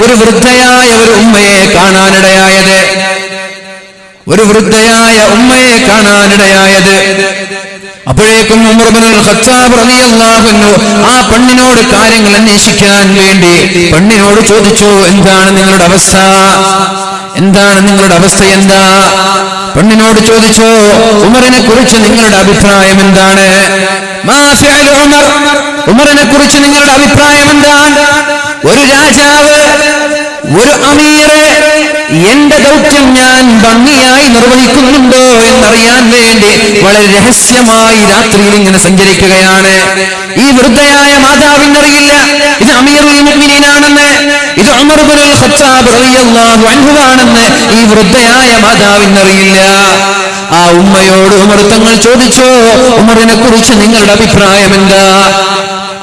ഒരു വൃദ്ധയായ ഒരു ഉമ്മയെ കാണാനിടയായത്. അപ്പോഴേക്കും ഉമർ ഇബ്നുൽ ഖത്താബ് റളിയല്ലാഹു അൻഹു ആ പെണ്ണിനോട് കാര്യങ്ങൾ അന്വേഷിക്കാൻ വേണ്ടി പെണ്ണിനോട് ചോദിച്ചു, എന്താണ് നിങ്ങളുടെ അവസ്ഥ, എന്താ? പെണ്ണിനോട് ചോദിച്ചു, ഉമറിനെ കുറിച്ച് നിങ്ങളുടെ അഭിപ്രായം എന്താണ്? ഉമറിനെ കുറിച്ച് നിങ്ങളുടെ അഭിപ്രായം എന്താണ്? ഒരു രാജാവ്, ഒരു അമീർ എന്റെ ദൗത്യം ഞാൻ ഭംഗിയായി നിർവഹിക്കുന്നുണ്ടോ എന്നറിയാൻ വേണ്ടി വളരെ രഹസ്യമായി രാത്രിയിൽ ഇങ്ങനെ സഞ്ചരിക്കുകയാണ്. ഈ വൃദ്ധയായ മാതാവിനറിയില്ല ഇത് അമീറുൽ മുഅ്മിനീനാണെന്ന്, ഇത് ഉമർ ഇബ്നുൽ ഖത്താബ് റളിയല്ലാഹു അൻഹു ആണെന്ന് ഈ വൃദ്ധയായ മാതാവിനറിയില്ല. ആ ഉമ്മയോട് ഉമർ തങ്ങൾ ചോദിച്ചു, ഉമറിനെ കുറിച്ച് നിങ്ങളുടെ അഭിപ്രായം എന്താ?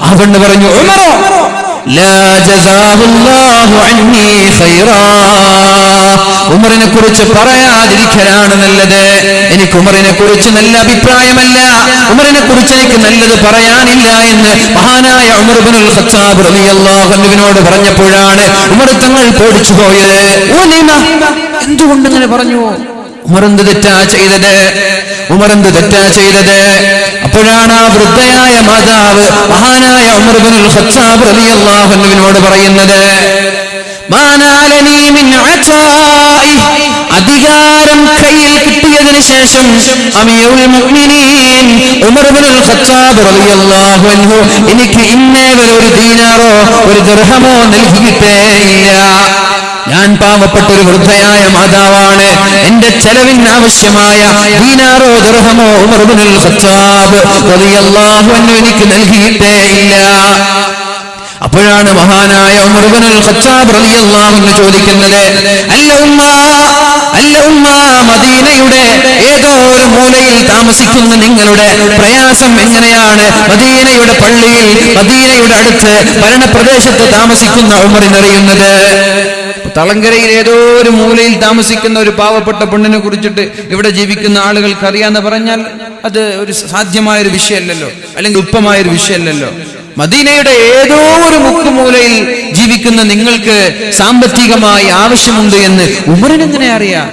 ആ പെണ്ണ് പറഞ്ഞു, ഉമറോ ലാ ജസാഹുല്ലാഹു അന്നി ഖൈറാ, ഉമറിനെ കുറിച്ച് പറയാതിരിക്കലാണ് നല്ലത്. എനിക്ക് ഉമറിനെ കുറിച്ച് നല്ല അഭിപ്രായമല്ല, ഉമറിനെ കുറിച്ച് എനിക്ക് നല്ലത് പറയാനില്ല എന്ന് മഹാനായ ഉമർ ഇബ്നുൽ ഖത്താബ് റളിയല്ലാഹു അൻഹുവിനോട് പറഞ്ഞപ്പോഴാണ് ഉമർ തങ്ങൾ പേടിച്ചു പോയത്. എന്തുകൊണ്ട് അങ്ങനെ പറഞ്ഞു? ഉമർ എന്ത് തെറ്റാ ചെയ്തത്? അപ്പോഴാണ് ആ വൃദ്ധയായ മാതാവ് മഹാനായ ഉമർ ഇബ്നുൽ ഖത്താബ് റളിയല്ലാഹു അൻഹുവിനോട് പറയുന്നത്, അധികാരം കയ്യിൽ കിട്ടിയതിനു ശേഷം അമീറുൽ മുഅ്മിനീൻ ഉമർ ഇബ്നുൽ ഖത്താബ് റളിയല്ലാഹു അൻഹു എനിക്ക് ഇന്നേ വരെ ഒരു ദീനാറോ ഒരു ദിർഹമോ നൽകിയിട്ടേ ഇല്ല. ഞാൻ പാവപ്പെട്ട ഒരു വൃദ്ധയായ മാതാവാണ്. എന്റെ ചെലവിന് ആവശ്യമായ ദീനാറോ ദിർഹമോ ഉമർ ഇബ്നുൽ ഖത്താബ് റളിയല്ലാഹു അൻഹു എനിക്ക് നൽകിയിട്ടേ ഇല്ല. അപ്പോഴാണ് മഹാനായ ഉമർ ഇബ്നുൽ ഖത്താബ് റളിയല്ലാഹു അൻഹു ചോദിക്കുന്നത്, അല്ല ഉമ്മ, മദീനയുടെ ഏതോ ഒരു മൂലയിൽ താമസിക്കുന്ന നിങ്ങളുടെ പ്രയാസം എങ്ങനെയാണ്? മദീനയുടെ പള്ളിയിൽ, മദീനയുടെ അടുത്ത് ഭരണപ്രദേശത്ത് താമസിക്കുന്ന ഉമറിനറിയുന്നത്. തളങ്കരയിൽ ഏതോ ഒരു മൂലയിൽ താമസിക്കുന്ന ഒരു പാവപ്പെട്ട പെണ്ണിനെ കുറിച്ചിട്ട് ഇവിടെ ജീവിക്കുന്ന ആളുകൾക്ക് അറിയാന്ന് പറഞ്ഞാൽ അത് ഒരു സാധ്യമായൊരു വിഷയമല്ലല്ലോ, അല്ലെങ്കിൽ ഉപ്പമായൊരു വിഷയമല്ലല്ലോ. മദീനയുടെ ഏതോ ഒരു മുക്കുമൂലയിൽ ജീവിക്കുന്ന നിങ്ങൾക്ക് സാമ്പത്തികമായി ആവശ്യമുണ്ട് എന്ന് ഉമറിനെങ്ങനെ അറിയാം?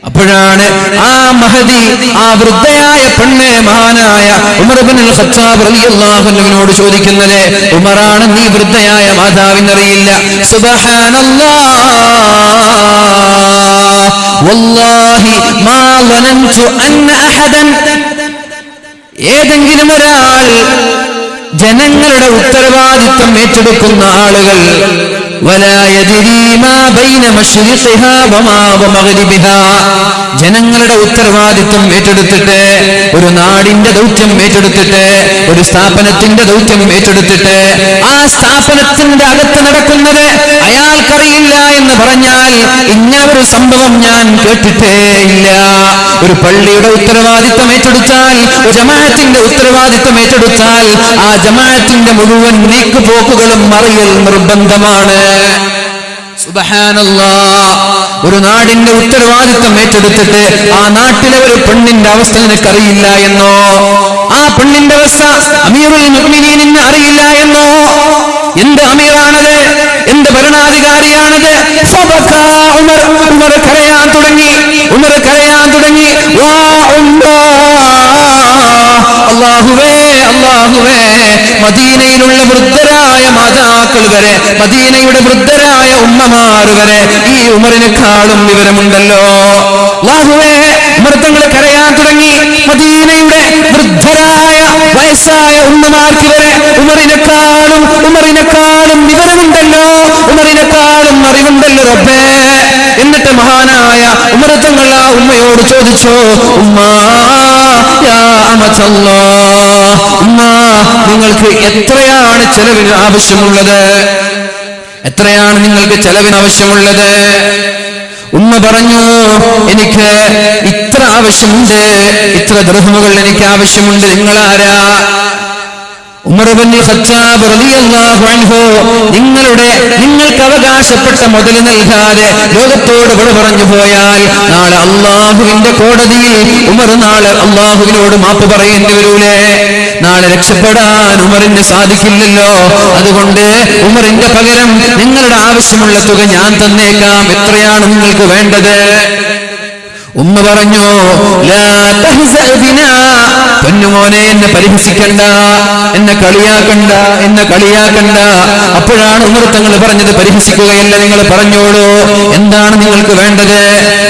അപ്പോഴാണ് ആ മഹദി, ആ വൃദ്ധയായ പെണ്ണ് മഹാനായ ഉമർ ഇബ്നുൽ ഖത്താബ് റളിയല്ലാഹു അൻഹുവിനോട് ചോദിക്കുന്നത്, ഉമറാണ് നീ വൃദ്ധയായ മാതാവിനറിയില്ല. സുബ്ഹാനല്ലാഹ് വല്ലാഹി മാ ളനൻതു അന്ന അഹദൻ, ഏതെങ്കിലും ഒരാൾ ജനങ്ങളുടെ ഉത്തരവാദിത്വം ഏറ്റെടുക്കുന്ന ആളുകൾ ജനങ്ങളുടെ ഉത്തരവാദിത്വം ഏറ്റെടുത്തിട്ട്, ഒരു നാടിന്റെ ദൗത്യം ഏറ്റെടുത്തിട്ട്, ഒരു സ്ഥാപനത്തിന്റെ ദൗത്യം ഏറ്റെടുത്തിട്ട് ആ സ്ഥാപനത്തിന്റെ അകത്ത് നടക്കുന്നത് അയാൾക്കറിയില്ല എന്ന് പറഞ്ഞാൽ ഇങ്ങനെ ഒരു സംഭവം ഞാൻ കേട്ടിട്ടേ ഇല്ല. ഒരു പള്ളിയുടെ ഉത്തരവാദിത്വം ഏറ്റെടുത്താൽ, ഒരു ജമാഅത്തിന്റെ ഉത്തരവാദിത്വം ഏറ്റെടുത്താൽ ആ ജമാഅത്തിന്റെ മുഴുവൻ നീക്കുപോക്കുകളും മറിയൽ നിർബന്ധമാണ്. സുബ്ഹാനല്ലാഹ്. ഒരു നാടിന്റെ ഉത്തരവാദിത്വം ഏറ്റെടുത്തിട്ട് ആ നാട്ടിലെ ഒരു പെണ്ണിന്റെ അവസ്ഥ നിനക്കറിയില്ല എന്നോ, ആ പെണ്ണിന്റെ അവസ്ഥ അമീറുൽ മുഅ്മിനീനിന് അറിയില്ല എന്നോ? എന്ത് അമീറാണത്? എന്ത് ഭരണാധികാരിയാണത്? ഉമർ കരയാൻ തുടങ്ങി. അല്ലാഹുവേ, മദീനയിലുള്ള വൃദ്ധരായ മാതാക്കൾ വരെ, മദീനയുടെ വൃദ്ധരായ ഉമ്മമാർ വരെ ഈ ഉമറിനെക്കാളും വിവരമുണ്ടല്ലോ. അല്ലാഹുവേ, ഉമർ തങ്ങൾ കരയാൻ തുടങ്ങി. മദീനയുടെ വൃദ്ധരായ വയസ്സായ ഉമ്മമാർക്ക് വരെ ഉമറിനെക്കാളും വിവരമുണ്ടല്ലോ, ഉമറിനെക്കാളും അറിവുണ്ടല്ലോ റബ്ബേ. എന്നിട്ട് മഹാനായ ഉമർ തങ്ങൾ ആ ഉമ്മയോട് ചോദിച്ചു, ഉമ്മാ യാ അമതല്ലാഹ്, ഉമ്മ നിങ്ങൾക്ക് എത്രയാണ് ചെലവിന് ആവശ്യമുള്ളത്? ഉമ്മ പറഞ്ഞു, എനിക്ക് ഇത്ര ആവശ്യമുണ്ട്, ഇത്ര ദിർഹമുകൾ എനിക്ക് ആവശ്യമുണ്ട്. നിങ്ങളാരാ? ഉമർ ഇബ്നു ഖത്താബ് റളിയല്ലാഹു അൻഹു നിങ്ങൾക്ക് അവകാശപ്പെട്ട മുതൽ നൽകാതെ ലോകത്തോട് വിട പറഞ്ഞു പോയാൽ നാളെ അള്ളാഹുവിന്റെ കോടതിയിൽ ഉമർ നാളെ അള്ളാഹുവിനോട് മാപ്പ് പറയേണ്ടി വരൂലേ? നാളെ രക്ഷപ്പെടാൻ ഉമറിന് സാധിക്കില്ലല്ലോ. അതുകൊണ്ട് ഉമറിന്റെ പകരം നിങ്ങളുടെ ആവശ്യമുള്ള തുക ഞാൻ തന്നേക്കാം. എത്രയാണ് നിങ്ങൾക്ക് വേണ്ടത്? ഉമ്മ പറഞ്ഞു, ലാ തഹ്സഅ ബിനാ, പൊന്നുമോനെ എന്നെ പരിഹസിക്കണ്ട, എന്നെ കളിയാക്കണ്ട. അപ്പോഴാണ് ഉമർ തങ്ങൾ പറഞ്ഞത്, പരിഹസിക്കുകയല്ല, നിങ്ങൾ പറഞ്ഞോളൂ, എന്താണ് നിങ്ങൾക്ക് വേണ്ടത്?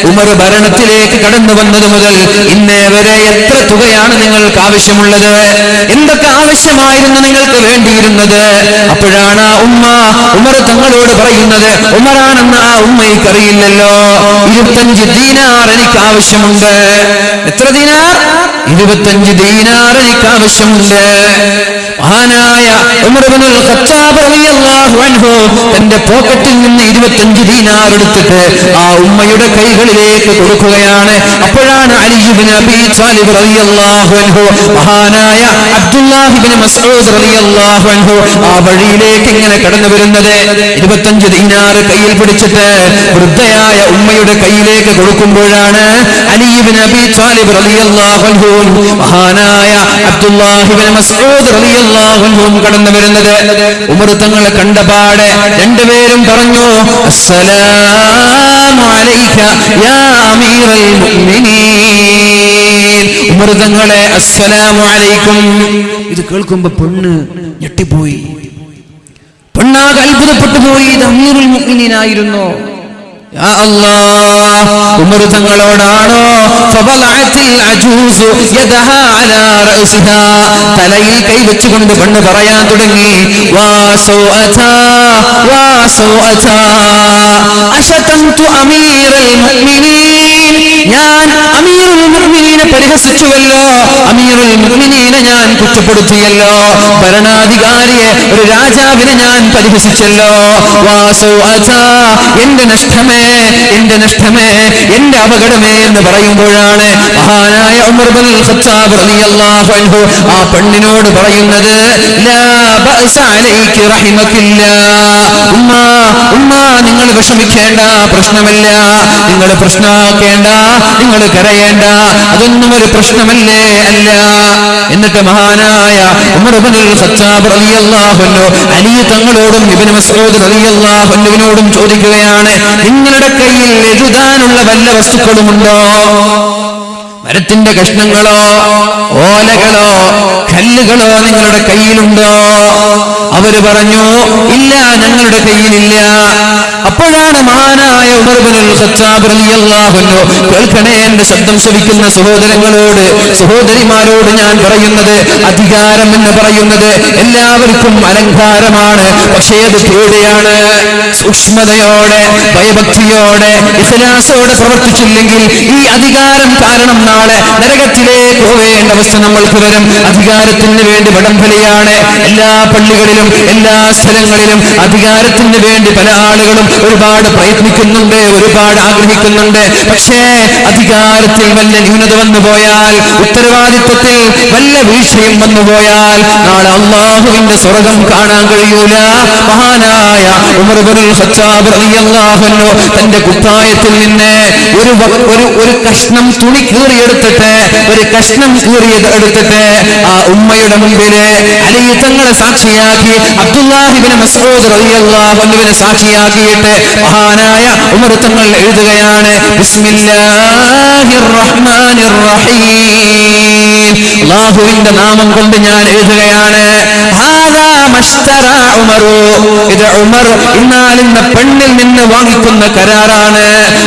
ഉമർ ഭരണത്തിലേക്ക് കടന്നു വന്നത് മുതൽ ഇന്നേ വരെ എത്ര തുകയാണ് നിങ്ങൾക്ക് ആവശ്യമുള്ളത്? എന്തൊക്കെ ആവശ്യമായിരുന്നു നിങ്ങൾക്ക് വേണ്ടിയിരുന്നത്? അപ്പോഴാണ് ആ ഉമ്മ ഉമർ തങ്ങളോട് പറയുന്നത്, ഉമറാണെന്ന് ആ ഉമ്മയ്ക്ക് അറിയില്ലല്ലോ, 25 ദീനാർ എനിക്ക് ആവശ്യമുണ്ട്. എത്ര ദീനാർ? 25 ദീനാർ എനിക്ക് ആവശ്യമുണ്ട്. മഹാനായ ഉമർ ഇബ്നുൽ ഖത്താബ് റളിയല്ലാഹു അൻഹു തന്റെ പോക്കറ്റിൽ നിന്ന് 25 ദീനാർ എടുത്തിട്ട് ആ ഉമ്മയുടെ കൈകളിലേക്ക് കൊടുക്കുകയാണ്. അപ്പോഴാണ് അലി ഇബ്നു അബീ ത്വാലിബ് റളിയല്ലാഹു അൻഹു, മഹാനായ അബ്ദുല്ലാഹ് ഇബ്നു മസ്ഊദ് റളിയല്ലാഹു അൻഹു ആ വഴിയിലേക്ക് ഇങ്ങനെ കടന്നു വരുന്നത്. 25 ദീനാർ കയ്യിൽ പിടിച്ചിട്ട് വൃദ്ധയായ ഉമ്മയുടെ കയ്യിലേക്ക് കൊടുക്കുമ്പോഴാണ് അലി ഇബ്നു അബീ ത്വാലിബ് റളിയല്ലാഹു അൻഹു മഹാനായ അബ്ദുല്ലാഹ് ഇബ്നു മസ്ഊദ് റളിയല്ലാഹു അൻഹു കടന്നു വരുന്നത്. ഉമർ തങ്ങളെ കണ്ടപാടെ രണ്ടുപേരും പറഞ്ഞു, അസ്സലാമു അലൈക യാ അമീറൽ മുഅ്മിനീൻ. ഉമർ തങ്ങളെ അസ്സലാമു അലൈക്കും. ഇത് കേൾക്കുമ്പോ പെണ്ണ് ഞെട്ടിപ്പോയി, പെണ്ണാകെ അത്ഭുതപ്പെട്ടു പോയി. ഇത് അമീറുൽ മുഅ്മിനീൻ ആയിരുന്നു. യാ അല്ലാഹ്, ഉമർ തങ്ങളോടാണോ? ഫബലഅത്തിൽ അജൂസ് യദഹാ അലാ റഅസിഹാ, തലയിൽ കൈവച്ചുകൊണ്ട് പെണ്ണ് പറയാൻ തുടങ്ങി, വാ സൗഅതാ വാ സൗഅതാ അശതംതു അമീറൽ മുഅ്മിനീൻ, ഞാൻ അമീറുൽ മുഅ്മിനീനെ പരിഹസിച്ചുവല്ലോ, അമീറുൽ മുഅ്മിനീനെ ഞാൻ കുറ്റപ്പെടുത്തിയല്ലോ, ഭരണാധികാരിയെ, ഒരു രാജാവിനെ ഞാൻ പരിഹസിച്ചല്ലോ. വാ സൗഅതാ, എന്റെ നഷ്ടമേ, എന്റെ അപകടമേ എന്ന് പറയുമ്പോഴാണ് മഹാനായ ഉമർ ഇബ്നുൽ ഖത്താബ് റളിയല്ലാഹു അൻഹു ആ പെണ്ണിനോട് പറയുന്നത്, ലാ ബഅസ അലൈകി റഹിമകില്ലാ. ഉമ്മ നിങ്ങൾ വിഷമിക്കേണ്ട, പ്രശ്നമില്ല, നിങ്ങൾ പ്രശ്നമാക്കേണ്ട, നിങ്ങൾ കരയേണ്ട, അതൊന്നും ഒരു പ്രശ്നമല്ലേ അല്ല. എന്നിട്ട് മഹാനായ ഉമർ ഇബ്നുൽ ഖത്താബ് റളിയല്ലാഹു അൻഹു അലി തങ്ങളോടും ഇബ്നു മസ്ഊദ് റളിയല്ലാഹു അൻഹുവിനോടും ചോദിക്കുകയാണ്, നിങ്ങളുടെ കയ്യിൽ എഴുതാനുള്ള വല്ല വസ്തുക്കളുമുണ്ടോ? മരത്തിന്റെ കഷ്ണങ്ങളോ ഓലകളോ കല്ലുകളോ നിങ്ങളുടെ കയ്യിലുണ്ടോ? അവര് പറഞ്ഞു, ഇല്ല, ഞങ്ങളുടെ കയ്യിലില്ല. അപ്പോഴാണ് മഹാനായ ഉമർ ഇബ്നുൽ ഖത്താബ് റളിയല്ലാഹു അൻഹു, കേൾക്കണേ എന്റെ ശബ്ദം ശ്രവിക്കുന്ന സഹോദരങ്ങളോട്, സഹോദരിമാരോട് ഞാൻ പറയുന്നത്, അധികാരം എന്ന് പറയുന്നത് എല്ലാവർക്കും അലങ്കാരമാണ്. പക്ഷേ അത് പേടിയാണ്. സൂക്ഷ്മതയോടെ, ഭയഭക്തിയോടെ, ഇഖ്ലാസോടെ പ്രവർത്തിച്ചില്ലെങ്കിൽ ഈ അധികാരം കാരണം നാളെ നരകത്തിലേക്ക് പോവേണ്ട അവസ്ഥ നമ്മൾക്ക് വരും. അധികാരത്തിന് വേണ്ടി വടംവലിയാണ് എല്ലാ പള്ളികളിലും, എല്ലാ സ്ഥലങ്ങളിലും. അധികാരത്തിന് വേണ്ടി പല ആളുകളും ഒരുപാട് പ്രയത്നിക്കുന്നുണ്ട്, ഒരുപാട് ആഗ്രഹിക്കുന്നുണ്ട്. പക്ഷേ അധികാരത്തിൽ വല്ല ന്യൂനത വന്നു പോയാൽ, ഉത്തരവാദിത്വത്തിൽ വല്ല വീഴ്ചയും വന്നു പോയാൽ നാളെ അള്ളാഹുവിന്റെ സ്വർഗം കാണാൻ കഴിയൂല. മഹാനായ ഉമർ ഇബ്നുൽ ഖത്താബ് റളിയല്ലാഹു അൻഹു തന്റെ കുപ്പായത്തിൽ നിന്ന് ഒരു കഷ്ണം തുണി കീറിയെടുത്തിട്ട്, ഒരു കഷ്ണം കീറിയെടുത്തിട്ട് ആ ഉമ്മയുടെ മുമ്പില് അലി തങ്ങളെ സാക്ഷിയാക്കി, അബ്ദുല്ലാഹ് ഇബ്നു മസ്ഊദ് റളിയല്ലാഹു അൻഹുവിനെ സാക്ഷിയാക്കിയിട്ട് മഹാനായ ഉമർ തങ്ങൾ എഴുതുകയാണ്, ബിസ്മില്ലാഹിർ റഹ്മാനിർ റഹീം, അല്ലാഹുവിന്റെ നാമം കൊണ്ട് ഞാൻ എഴുതുകയാണ്, ഹാദാ മശ്തറാ ഉമറു, ഇത് ഉമർ ഇന്നാലിന്ന പെണ്ണിൽ നിന്ന് വാങ്ങിക്കുന്ന കരാറാണ്.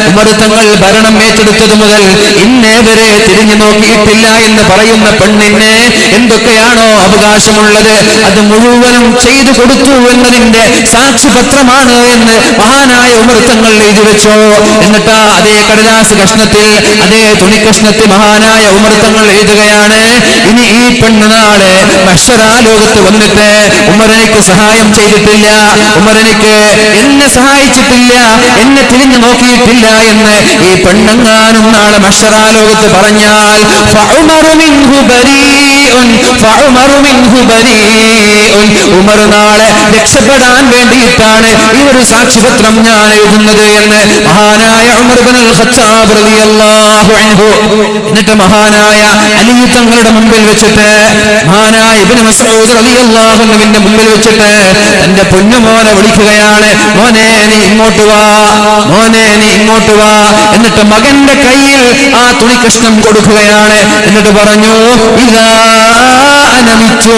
ഉമർ തങ്ങൾ ഭരണം ഏറ്റെടുത്തത് മുതൽ ഇന്നേ വരെ തിരിഞ്ഞു നോക്കിയിട്ടില്ല എന്ന് പറയുന്ന പെണ്ണിന് എന്തൊക്കെയാണോ അവകാശമുള്ളത് അത് മുഴുവനും ചെയ്തു കൊടുത്തു എന്നതിന്റെ സാക്ഷിപത്രമാണ് എന്ന് മഹാനായ ഉമർ തങ്ങൾ എഴുതി വെച്ചോ. എന്നിട്ട് അതേ കടലാസ് കഷ്ണത്തിൽ, അതേ തുണി കഷ്ണത്തിൽ മഹാനായ ഉമർ തങ്ങൾ എഴുതുകയാണ്, ഇനി ഈ പെണ്ണ് നാളെ മഹ്ശറാ ലോകത്ത് വന്നിട്ട് ഉമർ എനിക്ക് സഹായം ചെയ്തിട്ടില്ല, ഉമർ എനിക്ക് എന്നെ സഹായിച്ചിട്ടില്ല, എന്നെ തിരിഞ്ഞു നോക്കിയിട്ടില്ല എന്ന് ഈ പെണ്ണങ്ങാനും നാളെ മഹ്ശറാ ലോകത്ത് പറഞ്ഞാൽ ഉമർ നാളെ രക്ഷപ്പെടാൻ വേണ്ടിയിട്ടാണ് ഈ ഒരു സാക്ഷ്യപത്രം ഞാൻ എഴുതുന്നത് എന്ന് മഹാനായ ഉമർ ഇബ്നുൽ ഖത്താബ് റളിയല്ലാഹു അൻഹു. എന്നിട്ട് മഹാനായ അലി തങ്ങളുടെ മുമ്പിൽ വെച്ചിട്ട്, മഹാനായ ഇബ്നു മസ്ഊദ് റളിയല്ലാഹു അൻഹുവിന്റെ മുമ്പിൽ വെച്ചിട്ട് തന്റെ പൊന്നുമോനെ വിളിക്കുകയാണ്, മോനെ നീ ഇങ്ങോട്ട് വാ, മോനെ നീ ഇങ്ങോട്ട് വാ. എന്നിട്ട് മകന്റെ കയ്യിൽ ആ തുണി കഷ്ണം കൊടുക്കുകയാണ്. എന്നിട്ട് പറഞ്ഞു, ഇതാ അനമിച്ചു,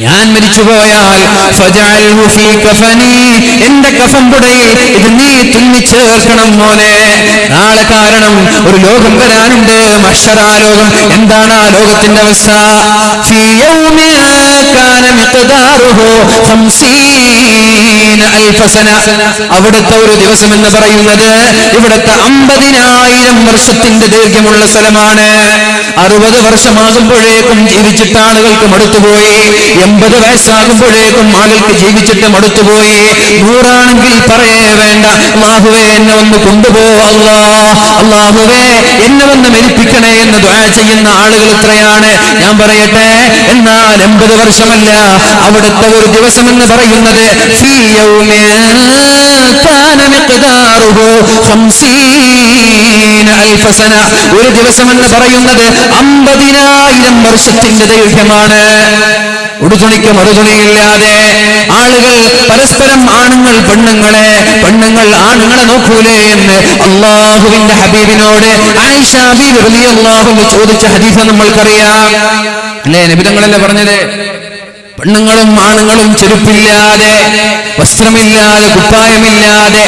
ഞാൻ മരിച്ചുപോയാൽ ഫജഅൽഹു ഫീ കഫനി, എന്റെ കഫൻപുടയിൽ ഇത് നീ തുന്നി ചേർക്കണം മോനെ. നാളെ കാരണം ഒരു ലോകം വരാനുണ്ട്, മഹ്ശറാ ലോകം. എന്താണ് ആ ലോകത്തിന്റെ അവസ്ഥ? ഫീ യൗമിൻ കാന മിഖ്ദാറുഹു 50,000 സന. അവിടുത്തെ ഒരു ദിവസം എന്ന് പറയുന്നത് ഇവിടുത്തെ 50,000 വർഷത്തിന്റെ ദൈർഘ്യമുള്ള സ്ഥലമാണ്. 60 വർഷമാകുമ്പോഴേക്കും ജീവിച്ചിട്ട് ആളുകൾക്ക് മടുത്തുപോയി, 80 വയസ്സാകുമ്പോഴേക്കും ആളുകൾക്ക് ജീവിച്ചിട്ട് മടുത്തുപോയി. 100 ആണെങ്കിൽ പറയേ വേണ്ട, അല്ലാഹുവേ എന്നെ ഒന്ന് കൊണ്ടുപോ, അല്ലാഹുവേ എന്നെ ഒന്ന് മരിപ്പിക്കണേ എന്ന് ദുആ ചെയ്യുന്ന ആളുകൾ എത്രയാണ്? ഞാൻ പറയട്ടെ, എന്നാൽ 80 വർഷമല്ല, അവിടുത്തെ ഒരു ദിവസം എന്ന് പറയുന്നത് ഫീ യൗമിൻ കാന മിഖ്ദാറുഹു 50,000 സന. ഒരു ദിവസം എന്ന് പറയുന്നത് 50,000 വർഷത്തിന്റെ ദൈർഘ്യമാണ്. ഉടുതുണിക്ക് മറുതുണിയില്ലാതെ ആളുകൾ പരസ്പരം, ആണുങ്ങൾ പെണ്ണുങ്ങളെ, പെണ്ണുങ്ങൾ ആണുങ്ങളെ നോക്കൂലേ എന്ന് അല്ലാഹുവിന്റെ ഹബീബിനോട് ആയിഷ ബീവി റളിയല്ലാഹു അൻഹ ചോദിച്ച ഹദീസ് നമ്മൾക്കറിയാം അല്ലേ? നബി തങ്ങളല്ലേ പറഞ്ഞത്, പെണ്ണുങ്ങളും ആണുങ്ങളും ചെരുപ്പില്ലാതെ, വസ്ത്രമില്ലാതെ, കുപ്പായമില്ലാതെ,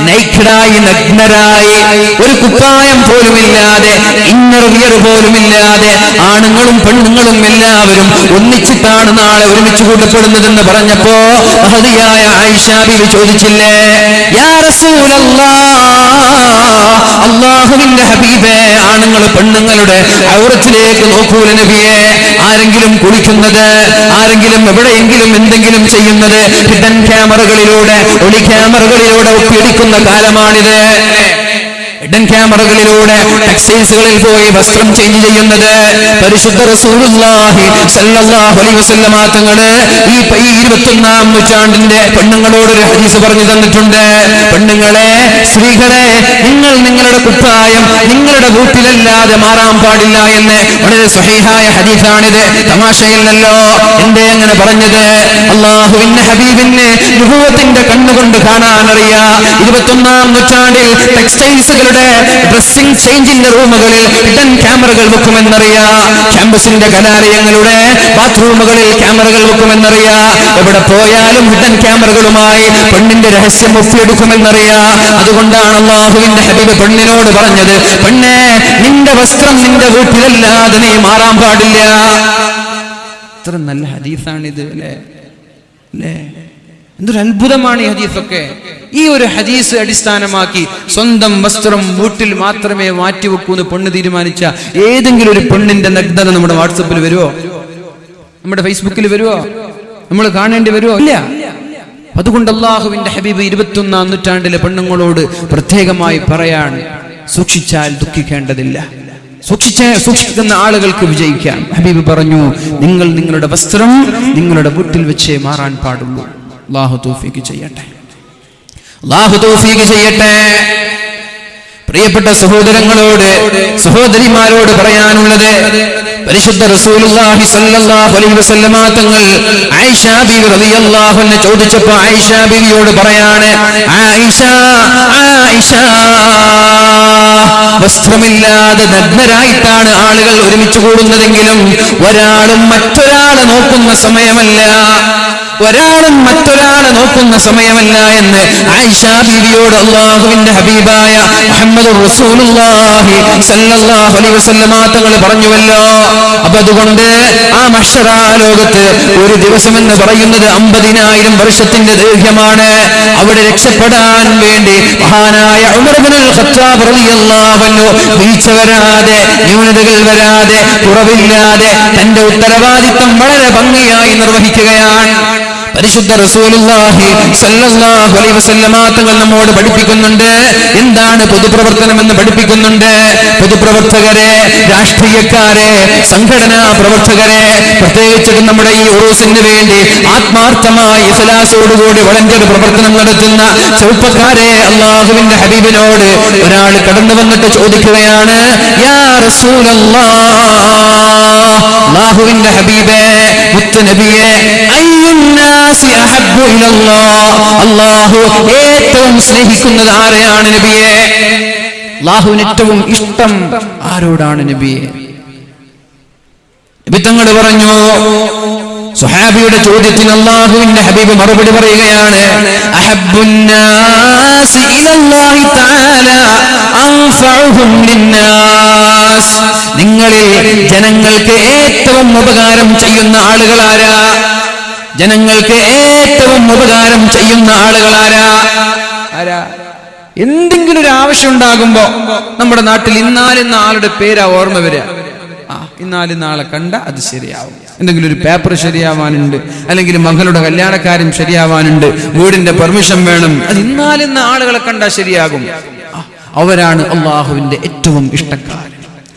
നൈക്കഡായി, നഗ്നരായി, ഒരു കുപ്പായം പോലുമില്ലാതെ, ഇന്നർ വിയർ പോലുമില്ലാതെ ആണുങ്ങളും പെണ്ണുങ്ങളും എല്ലാവരും ഒന്നിച്ചിട്ടാണ് നാളെ ഒരുമിച്ച് കൂട്ടപ്പെടുന്നതെന്ന് പറഞ്ഞപ്പോ മഹദിയായ ആയിഷ ബീവി ചോദിച്ചില്ലേ, യാ റസൂലല്ലാഹ്, അല്ലാഹുവിന്റെ ഹബീബേ, ആണുങ്ങൾ പെണ്ണുങ്ങളുടെ ഔറത്തിലേക്ക് നോക്കൂല നബിയെ. ആരെങ്കിലും കുളിക്കുന്നത്, ആരെങ്കിലും എവിടെയെങ്കിലും എന്തെങ്കിലും ചെയ്യുന്നത് ഹിഡൻ ക്യാമറകളിലൂടെ, ഒളി ക്യാമറകളിലൂടെ ഒപ്പിയെടുക്കുന്ന കാലമാണിത്. ഹിഡൻ ക്യാമറകളിലൂടെ ടെക്സ്റ്റൈൽസുകളിൽ പോയി വസ്ത്രം ചേഞ്ച് ചെയ്യുന്നത് പരിശുദ്ധ റസൂലുള്ളാഹി സ്വല്ലല്ലാഹു അലൈഹി വസല്ലമ തങ്ങള് ഈ 21-ാം നൂറ്റാണ്ടിന്റെ പെണ്ണുങ്ങളോടൊരു ഹദീസ് പറഞ്ഞു തന്നിട്ടുണ്ട്. പെണ്ണുങ്ങളെ, സ്ത്രീകളെ, നിങ്ങൾ നിങ്ങളുടെ കുപ്പായം നിങ്ങളുടെ വീട്ടിലല്ലാതെ മാറാൻ പാടില്ല എന്ന് വളരെ സ്വഹീഹായ ഹദീസാണിത്, തമാശയില്ലല്ലോ. എന്തേ അങ്ങനെ പറഞ്ഞത്? അല്ലാഹുവിന്റെ ഹബീബിനെ നുബുവത്തിന്റെ കണ്ണുകൊണ്ട് കാണാനറിയാം. 21-ാം നൂറ്റാണ്ടിൽ ടെക്സ്റ്റൈൽസുകളുടെ ഡ്രസ്സിംഗ് ചേഞ്ചിന്റെ റൂമുകളിൽ ഹിഡൻ ക്യാമറകൾ വെക്കുമെന്നറിയാം. ക്യാമ്പസിന്റെ കലാലയങ്ങളുടെ ബാത്റൂമുകളിൽ ക്യാമറകൾ വെക്കുമെന്നറിയാം. എവിടെ പോയാലും ഹിഡൻ ക്യാമറകളുമായി പെണ്ണിന്റെ രഹസ്യം ഒപ്പിയെടുക്കുമെന്നറിയാം. അതുകൊണ്ടാണ് അല്ലാഹുവിന്റെ ഹബീബ് പെണ്ണിനോട് പറഞ്ഞത്, പെണ്ണേ, നിന്റെ വസ്ത്രം നിന്റെ വീട്ടിലല്ലാതെ നീ മാറാൻ പാടില്ല. എത്ര നല്ല ഹദീസാണിത് അല്ലേ? എന്തൊരു അത്ഭുതമാണ് ഈ ഹദീസൊക്കെ. ഈ ഒരു ഹദീസ് അടിസ്ഥാനമാക്കി സ്വന്തം വസ്ത്രം വീട്ടിൽ മാത്രമേ മാറ്റിവെക്കൂ എന്ന് പെണ്ണ് തീരുമാനിച്ച ഏതെങ്കിലും ഒരു പെണ്ണിന്റെ നഗ്നത നമ്മുടെ വാട്സപ്പിൽ വരുമോ? നമ്മുടെ ഫേസ്ബുക്കിൽ വരുമോ? നമ്മൾ കാണേണ്ടി വരുമോ? ഇല്ല. അതുകൊണ്ട് അല്ലാഹുവിന്റെ ഹബീബ് 21-ാം നൂറ്റാണ്ടിലെ പെണ്ണുങ്ങളോട് പ്രത്യേകമായി പറയാണ്, സൂക്ഷിച്ചാൽ ദുഃഖിക്കേണ്ടതില്ല, സൂക്ഷിക്കുന്ന ആളുകൾക്ക് വിജയിക്കാം. ഹബീബ് പറഞ്ഞു, നിങ്ങൾ നിങ്ങളുടെ വസ്ത്രം നിങ്ങളുടെ വീട്ടിൽ വെച്ചേ മാറാൻ പാടുള്ളൂ. അല്ലാഹു തൗഫീഖ് ചെയ്യട്ടെ, അല്ലാഹു തൗഫീഖ് ചെയ്യട്ടെ. പ്രിയപ്പെട്ട സഹോദരങ്ങളോട്, സഹോദരിമാരോട് പറയാനുള്ളത്, പരിശുദ്ധ റസൂലുള്ളാഹി സ്വല്ലല്ലാഹു അലൈഹി വസല്ലമ തങ്ങൾ ആയിഷ ബീവി റളിയല്ലാഹു അൻഹ ചോദിച്ചപ്പോൾ ആയിഷ ബീവിയോട് പറയാണ്, ആയിഷ, വസ്ത്രമില്ലാതെ നഗ്നരായിട്ടാണ് ആളുകൾ ഒരുമിച്ച് കൂടുന്നതെങ്കിലും ഒരാളും മറ്റൊരാളെ നോക്കുന്ന സമയമല്ല. ഒരാളും മറ്റൊരാളെ നോക്കുന്ന സമയമല്ല എന്ന് ആയിഷ ബീവിയോട് അല്ലാഹുവിന്റെ ഹബീബായ മുഹമ്മദുർ റസൂലുള്ളാഹി സ്വല്ലല്ലാഹു അലൈഹി വസല്ലമ തങ്ങൾ പറഞ്ഞുവല്ലോ. അപ്പൊ അതുകൊണ്ട് ആ മഹ്ശറ ലോകത്ത് ഒരു ദിവസം എന്ന് പറയുന്നത് 50,000 വർഷത്തിന്റെ ദൈർഘ്യമാണ്. അവിടെ രക്ഷപ്പെടാൻ വേണ്ടി മഹാനായ ഉമർ ഇബ്നുൽ ഖത്താബ് റളിയല്ലാഹു അൻഹു വീഴ്ച വരാതെ, ന്യൂനതകൾ വരാതെ, കുറവില്ലാതെ തന്റെ ഉത്തരവാദിത്തം വളരെ ഭംഗിയായി നിർവഹിക്കുകയാണ്. പരിശുദ്ധ റസൂലുള്ളാഹി സ്വല്ലല്ലാഹു അലൈഹി വസല്ലമ തങ്ങൾ നമ്മോട് പഠിപ്പിക്കുന്നുണ്ട്. എന്താണ് പൊതുപ്രവർത്തനം എന്ന് പഠിപ്പിക്കുന്നുണ്ട്. പൊതുപ്രവർത്തകരെ, രാഷ്ട്രീയക്കാരെ, സംഘടനാ പ്രവർത്തകരെ, പ്രത്യേകിച്ച് നമ്മുടെ ഈ ഉറൂസിന് വേണ്ടി ആത്മാർത്ഥമായി ഇഖ്ലാസോടുകൂടി വളണ്ടിയർ പ്രവർത്തനം നടത്തുന്ന ചെറുപ്പക്കാരെ, അല്ലാഹുവിന്റെ ഹബീബിനോട് ഒരാൾ കടന്നു വന്നിട്ട് ചോദിക്കുകയാണ്, യാ റസൂലല്ലാഹ്, അല്ലാഹുവിന്റെ ഹബീബേ, മുത്ത് നബിയേ, അയ്യുന്നാസി അഹബ്ബു ഇലല്ലാഹ്, അല്ലാഹു ഏറ്റവും സ്നേഹിക്കുന്നത് ആരെയാണ് നബിയേ? അല്ലാഹുവിന് ഏറ്റവും ഇഷ്ടം ആരോടാണ് നബിയേ? നബി തങ്ങൾ പറഞ്ഞു, സ്വഹാബിയുടെ ചോദ്യത്തിന് അല്ലാഹുവിന്റെ ഹബീബ് മറുപടി പറയുകയാണ്, അഹബ്ബുന്നാസി ഇലല്ലാഹി തആല അൻഫഉഹും ലിന്നാസ്, നിങ്ങളിൽ ജനങ്ങൾക്ക് ഏറ്റവും ഉപകാരം ചെയ്യുന്ന ആളുകൾ ആരാ? ജനങ്ങൾക്ക് ഏറ്റവും ഉപകാരം ചെയ്യുന്ന ആളുകൾ ആരാ? എന്തെങ്കിലും ഒരു ആവശ്യം ഉണ്ടാകുമ്പോ നമ്മുടെ നാട്ടിൽ ഇന്നാലിന്ന ആളുടെ പേരാ ഓർമ്മ വരിക. ഇന്നാലിന്ന ആളെ കണ്ട അത് ശരിയാവും. എന്തെങ്കിലും ഒരു പേപ്പർ ശരിയാവാനുണ്ട്, അല്ലെങ്കിൽ മകളുടെ കല്യാണക്കാര്യം ശരിയാവാനുണ്ട്, വീടിന്റെ പെർമിഷൻ വേണം, അത് ഇന്നാലിന്ന ആളുകളെ കണ്ടാൽ ശരിയാകും. അവരാണ് അല്ലാഹുവിന്റെ ഏറ്റവും ഇഷ്ടക്കാർ.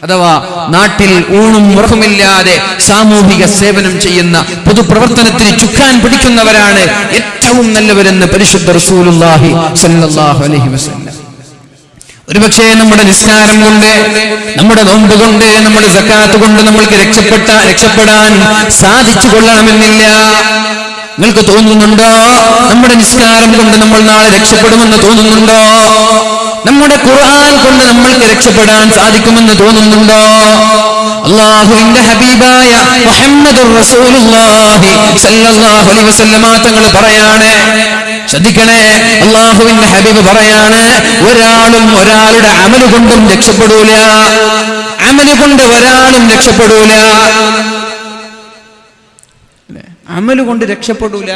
അഥവാ നാട്ടിൽ ഊണും ഉറക്കമില്ലാതെ സാമൂഹിക സേവനം ചെയ്യുന്ന, പൊതുപ്രവർത്തനത്തിന് ചുക്കാൻ പിടിക്കുന്നവരാണ് ഏറ്റവും നല്ലവരെന്ന് പരിശുദ്ധ റസൂലുള്ളാഹി സ്വല്ലല്ലാഹു അലൈഹി വസല്ലം. ഒരുപക്ഷേ നമ്മുടെ നിസ്കാരം കൊണ്ട്, നമ്മുടെ നോമ്പ് കൊണ്ട്, നമ്മുടെ സക്കാത്ത് കൊണ്ട് നമ്മൾക്ക് രക്ഷപ്പെടാൻ സാധിച്ചു കൊള്ളണമെന്നില്ല. നിങ്ങൾക്ക് തോന്നുന്നുണ്ടോ നമ്മുടെ നിസ്കാരം കൊണ്ട് നമ്മൾ നാളെ രക്ഷപ്പെടുമെന്ന് തോന്നുന്നുണ്ടോ? നമ്മുടെ ഖുർആൻ കൊണ്ട് നമ്മൾക്ക് രക്ഷപ്പെടാൻ സാധിക്കുമെന്ന് തോന്നുന്നുണ്ടോ? അല്ലാഹുവിന്റെ ഹബീബായ മുഹമ്മദുർ റസൂലുള്ളാഹി സ്വല്ലല്ലാഹു അലൈഹി വസല്ലമ തങ്ങൾ പറയാണ്, ശ്രദ്ധിക്കണേ, അല്ലാഹുവിന്റെ ഹബീബ് പറയാണ്, ഒരാളും ഒരാളുടെ അമല് കൊണ്ടും രക്ഷപ്പെടൂല. അമല് കൊണ്ട് ഒരാളും രക്ഷപ്പെടൂല. അമല് കൊണ്ട് രക്ഷപ്പെടൂല.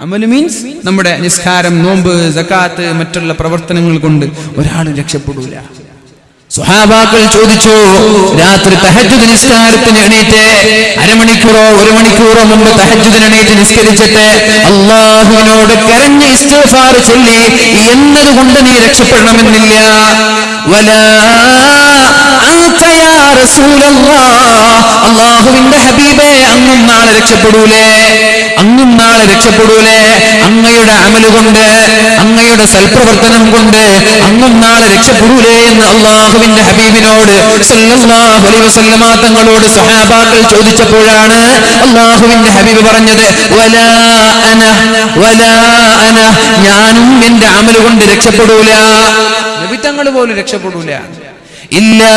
അമല് മീൻസ് നമ്മുടെ നിസ്കാരം, നോമ്പ്, സക്കാത്ത്, മറ്റുള്ള പ്രവർത്തനങ്ങൾ കൊണ്ട് ഒരാളും രക്ഷപ്പെടൂല. സ്വഹാബാക്കൾ ചോദിച്ചു, രാത്രി തഹജ്ജുദ് നിസ്കാരത്തിന് എണീറ്റ് അരമണിക്കൂറോ 1 മണിക്കൂറോ മുമ്പ് തഹജ്ജുദിന് എണീറ്റ് നിസ്കരിച്ചിട്ട് അല്ലാഹുവിനോട് കരഞ്ഞ് ഇസ്തിഗ്ഫാർ ചൊല്ലി എന്നതുകൊണ്ട് നീ രക്ഷപ്പെടണമെന്നില്ല. വലാ അൻത യാ റസൂലല്ലാഹ്, അല്ലാഹുവിന്റെ ഹബീബേ, അങ്ങും നാളെ രക്ഷപ്പെടൂലേ? അങ്ങും നാളെ രക്ഷപ്പെടൂലേ? അങ്ങയുടെ അമല് കൊണ്ട്, അങ്ങയുടെ സൽപ്രവർത്തനം കൊണ്ട് അങ്ങും നാളെ രക്ഷപ്പെടൂലേ എന്ന് അല്ലാഹുവിന്റെ ഹബീബിനോട് സ്വല്ലല്ലാഹു അലൈഹി വസല്ലമ തങ്ങളോട് സ്വഹാബാക്കൾ ചോദിച്ചപ്പോഴാണ് അല്ലാഹുവിന്റെ ഹബീബ് പറഞ്ഞത്, വലാ അന, ഞാനും എന്റെ അമല് കൊണ്ട് രക്ഷപ്പെടൂല. നബി തങ്ങൾ പോലും രക്ഷപ്പെടൂല. ഇല്ലാ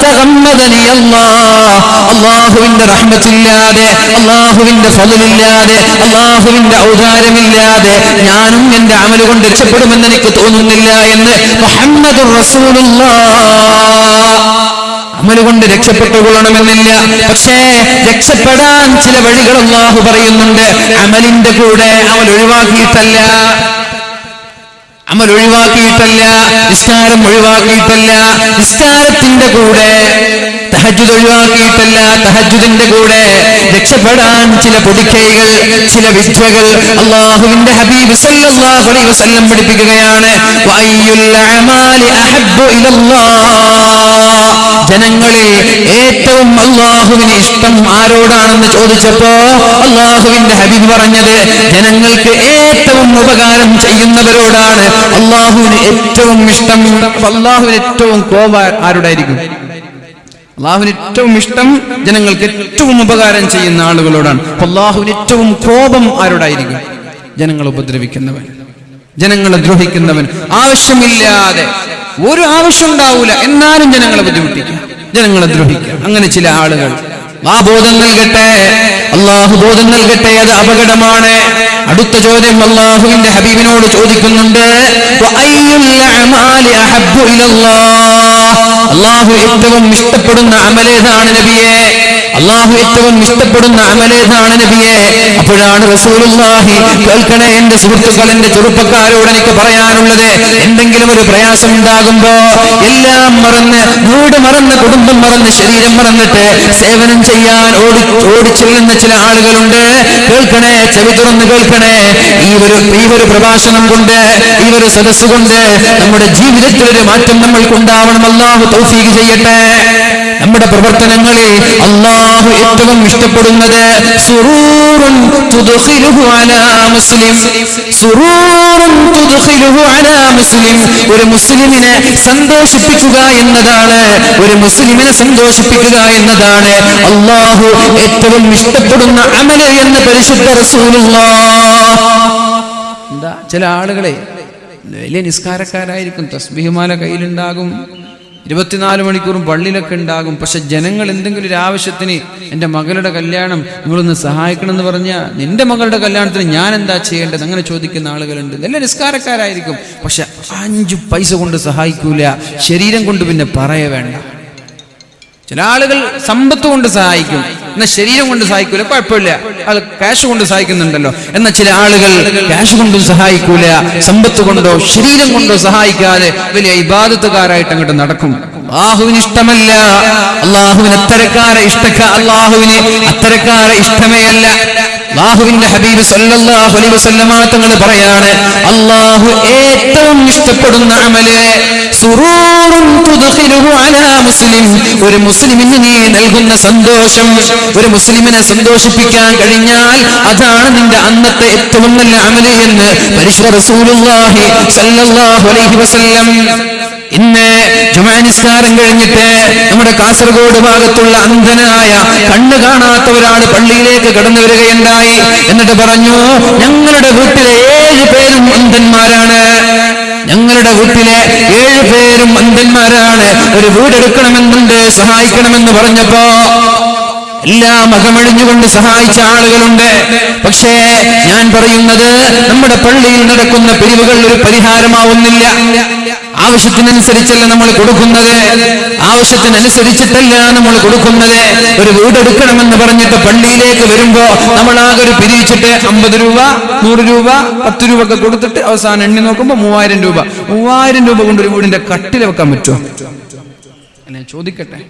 തഗമ്മദനി അല്ലാഹ്, അല്ലാഹുവിന്റെ റഹ്മത്തില്ലാതെ, അല്ലാഹുവിന്റെ ഫളലില്ലാതെ, അല്ലാഹുവിന്റെ ഔദാര്യമില്ലാതെ ഞാനും എന്റെ അമല് കൊണ്ട് രക്ഷപ്പെടുമെന്ന് എനിക്ക് തോന്നുന്നില്ല എന്ന് മുഹമ്മദുർ റസൂലുള്ളാഹ്. അമല് കൊണ്ട് രക്ഷപ്പെട്ടുകൊള്ളണമെന്നില്ല. പക്ഷേ രക്ഷപ്പെടാൻ ചില വഴികൾ അല്ലാഹു പറയുന്നുണ്ട്. അമലിന്റെ കൂടെ അമൽ ഒഴിവാക്കിയിട്ടല്ല, അമൽ ഒഴിവാക്കിയിട്ടല്ല, നിസ്കാരം ഒഴിവാക്കിയിട്ടല്ല, നിസ്കാരത്തിന്റെ കൂടെ തഹജ്ജുദ് ഒഴിവാക്കിയിട്ടല്ല, തഹജ്ജുദിന്റെ കൂടെ രക്ഷപ്പെടാൻ ചില പൊടിക്കൈകൾ, ചില വിദ്യകൾ അല്ലാഹുവിന്റെ ഹബീബ് സ്വല്ലല്ലാഹു അലൈഹി വസല്ലം പഠിപ്പിക്കുകയാണ്. വഅയ്യുൽ അഅമാലി അഹബ്ബു ഇലല്ലാഹ്, ജനങ്ങളിൽ ഏറ്റവും അല്ലാഹുവിന് ഇഷ്ടം ആരോടാണെന്ന് ചോദിച്ചപ്പോ അല്ലാഹുവിന്റെ ഹബീബ് പറഞ്ഞത്, ജനങ്ങൾക്ക് ഏറ്റവും ഉപകാരം ചെയ്യുന്നവരോടാണ് അല്ലാഹുവിന് ഏറ്റവും ഇഷ്ടം. അല്ലാഹുവിന് ഏറ്റവും കോപം ആരോടായിരിക്കും? അല്ലാഹുവിന് ഏറ്റവും ഇഷ്ടം ജനങ്ങൾക്ക് ഏറ്റവും ഉപകാരം ചെയ്യുന്ന ആളുകളോടാണ്. അല്ലാഹുവിന് ഏറ്റവും കോപം ആരോടായിരിക്കും? ജനങ്ങളെ ഉപദ്രവിക്കുന്നവൻ, ജനങ്ങളെ ദ്രോഹിക്കുന്നവൻ, ആവശ്യമില്ലാതെ ഒരു ആവശ്യം ഉണ്ടാവൂല എന്നാലും ജനങ്ങളെ ബുദ്ധിമുട്ടിക്കുക, ജനങ്ങളെ ദ്രോഹിക്കുക. അങ്ങനെ ചില ആളുകൾ ബോധം നൽകട്ടെ, അള്ളാഹു ബോധം നൽകട്ടെ. അത് അപകടമാണ്. അടുത്ത ചോദ്യം അള്ളാഹുവിന്റെ ഹബീബിനോട് ചോദിക്കുന്നുണ്ട്, അള്ളാഹു ഏറ്റവും ഇഷ്ടപ്പെടുന്ന അമലേതാണ് നബിയെ? അള്ളാഹു ഏറ്റവും ഇഷ്ടപ്പെടുന്ന അമലേതാണ് നബിയെ? അപ്പോഴാണ് റസൂലുള്ളാഹി, കേൾക്കണേ എന്റെ സുഹൃത്തുക്കൾ, എന്റെ ചെറുപ്പക്കാരോട് എനിക്ക് പറയാനുള്ളത്, എന്തെങ്കിലും ഒരു പ്രയാസം ഉണ്ടാകുമ്പോ എല്ലാം മറന്ന്, വീട് മറന്ന്, കുടുംബം മറന്ന്, ശരീരം മറന്നിട്ട് സേവനം ചെയ്യാൻ ഓടിച്ചെല്ലുന്ന ചില ആളുകളുണ്ട്. കേൾക്കണേ, ചെവി തുറന്ന് കേൾക്കണേ. ഈ ഒരു പ്രഭാഷണം കൊണ്ട്, ഈ ഒരു സദസ് കൊണ്ട് നമ്മുടെ ജീവിതത്തിൽ ഒരു മാറ്റം നമ്മൾക്കുണ്ടാവണം. അല്ലാഹു തൗഫീഖ് ചെയ്യട്ടെ. നമ്മുടെ പ്രവർത്തനങ്ങളിൽ അല്ലാഹു ഏറ്റവും ഇഷ്ടപ്പെടുന്നത് സുറൂറുൻ തുദ്ഖിലുഹു അലാ മുസ്ലിം, സുറൂറുൻ തുദ്ഖിലുഹു അലാ മുസ്ലിം. ഒരു മുസ്ലിമിനെ സന്തോഷിപ്പിക്കുക എന്നതാണ്, ഒരു മുസ്ലിമിനെ സന്തോഷിപ്പിക്കുക എന്നതാണ് അല്ലാഹു ഏറ്റവും ഇഷ്ടപ്പെടുന്ന അമല് എന്ന് പരിശുദ്ധ റസൂലുള്ളാഹ്. എന്താ, ചില ആളുകളെ വലിയ നിസ്കാരക്കാരായിരിക്കും, തസ്ബീഹ്മാല കയ്യിലുണ്ടാകും, 24 മണിക്കൂറും പള്ളിയിലൊക്കെ ഉണ്ടാകും. പക്ഷെ ജനങ്ങൾ എന്തെങ്കിലും ഒരു ആവശ്യത്തിന്, എൻ്റെ മകളുടെ കല്യാണം നിങ്ങളൊന്ന് സഹായിക്കണം എന്ന് പറഞ്ഞാൽ, നിന്റെ മകളുടെ കല്യാണത്തിന് ഞാൻ എന്താ ചെയ്യേണ്ടത്, അങ്ങനെ ചോദിക്കുന്ന ആളുകളുണ്ട്. നല്ല നിസ്കാരക്കാരായിരിക്കും, പക്ഷെ 5 പൈസ കൊണ്ട് സഹായിക്കൂല, ശരീരം കൊണ്ട് പിന്നെ പറയ വേണ്ട. ചില ആളുകൾ സമ്പത്ത് കൊണ്ട് സഹായിക്കും, എന്നാൽ ശരീരം കൊണ്ട് സഹായിക്കൂല, കുഴപ്പമില്ല, അത് ക്യാഷ് കൊണ്ട് സഹായിക്കുന്നുണ്ടല്ലോ. എന്നാൽ ചില ആളുകൾ ക്യാഷ് കൊണ്ടും സഹായിക്കൂല, സമ്പത്ത് കൊണ്ടോ ശരീരം കൊണ്ടോ സഹായിക്കാതെ വലിയ ഇബാദത്തുകാരായിട്ട് അങ്ങോട്ട് നടക്കും. അല്ലാഹുവിന് ഇഷ്ടമല്ല, അല്ലാഹുവിന് അത്തരക്കാരെ ഇഷ്ടമേ അല്ല. അല്ലാഹുവിന്റെ ഹബീബ് സല്ലല്ലാഹു അലൈഹി വസല്ലമ തങ്ങൾ പറയാണ്, അല്ലാഹു ഏറ്റവും ഇഷ്ടപ്പെടുന്ന അമല് സുറൂറുൻ തുദ്ഖിലുഹു അലാ മുസ്ലിം. ഒരു മുസ്ലിമിന് നീ നൽകുന്ന സന്തോഷം, ഒരു മുസ്ലിമിനെ സന്തോഷിപ്പിക്കാൻ കഴിഞ്ഞാൽ അതാണ് നിന്റെ അന്നത്തെ ഏറ്റവും നല്ല അമല് എന്ന് പരിശുദ്ധ റസൂലുള്ളാഹി സല്ലല്ലാഹു അലൈഹി വസല്ലം. ഇന്ന് ജുമാ നിസ്കാരം കഴിഞ്ഞിട്ട് നമ്മുടെ കാസർഗോഡ് ഭാഗത്തുള്ള അന്ധനായ, കണ്ണ് കാണാത്ത ഒരാൾ പള്ളിയിലേക്ക് കടന്നു വരികയുണ്ടായി. എന്നിട്ട് പറഞ്ഞു, ഞങ്ങളുടെ വീട്ടിലെ 7 പേരും അന്ധന്മാരാണ്, ഞങ്ങളുടെ വീട്ടിലെ 7 പേരും അന്ധന്മാരാണ്, ഒരു വീടെടുക്കണമെന്നുണ്ട്, സഹായിക്കണമെന്ന് പറഞ്ഞപ്പോ എല്ലാം അകമഴിഞ്ഞുകൊണ്ട് സഹായിച്ച ആളുകളുണ്ട്. പക്ഷേ ഞാൻ പറയുന്നത്, നമ്മുടെ പള്ളിയിൽ നടക്കുന്ന പിരിവുകൾ ഒരു പരിഹാരമാവുന്നില്ല. ആവശ്യത്തിനനുസരിച്ചല്ല നമ്മൾ കൊടുക്കുന്നത്, ആവശ്യത്തിനനുസരിച്ചിട്ടല്ല നമ്മൾ കൊടുക്കുന്നത്. ഒരു വീടെടുക്കണമെന്ന് പറഞ്ഞിട്ട് പള്ളിയിലേക്ക് വരുമ്പോ നമ്മളാകെ ഒരു പിരിച്ചിട്ട് 50 രൂപ, 100 രൂപ, 10 രൂപ ഒക്കെ കൊടുത്തിട്ട് അവസാനം എണ്ണി നോക്കുമ്പോ 3000 രൂപ. 3000 രൂപ കൊണ്ട് ഒരു വീടിന്റെ കട്ടിൽ വെക്കാൻ പറ്റുമോ? ഞാൻ ചോദിക്കട്ടെ.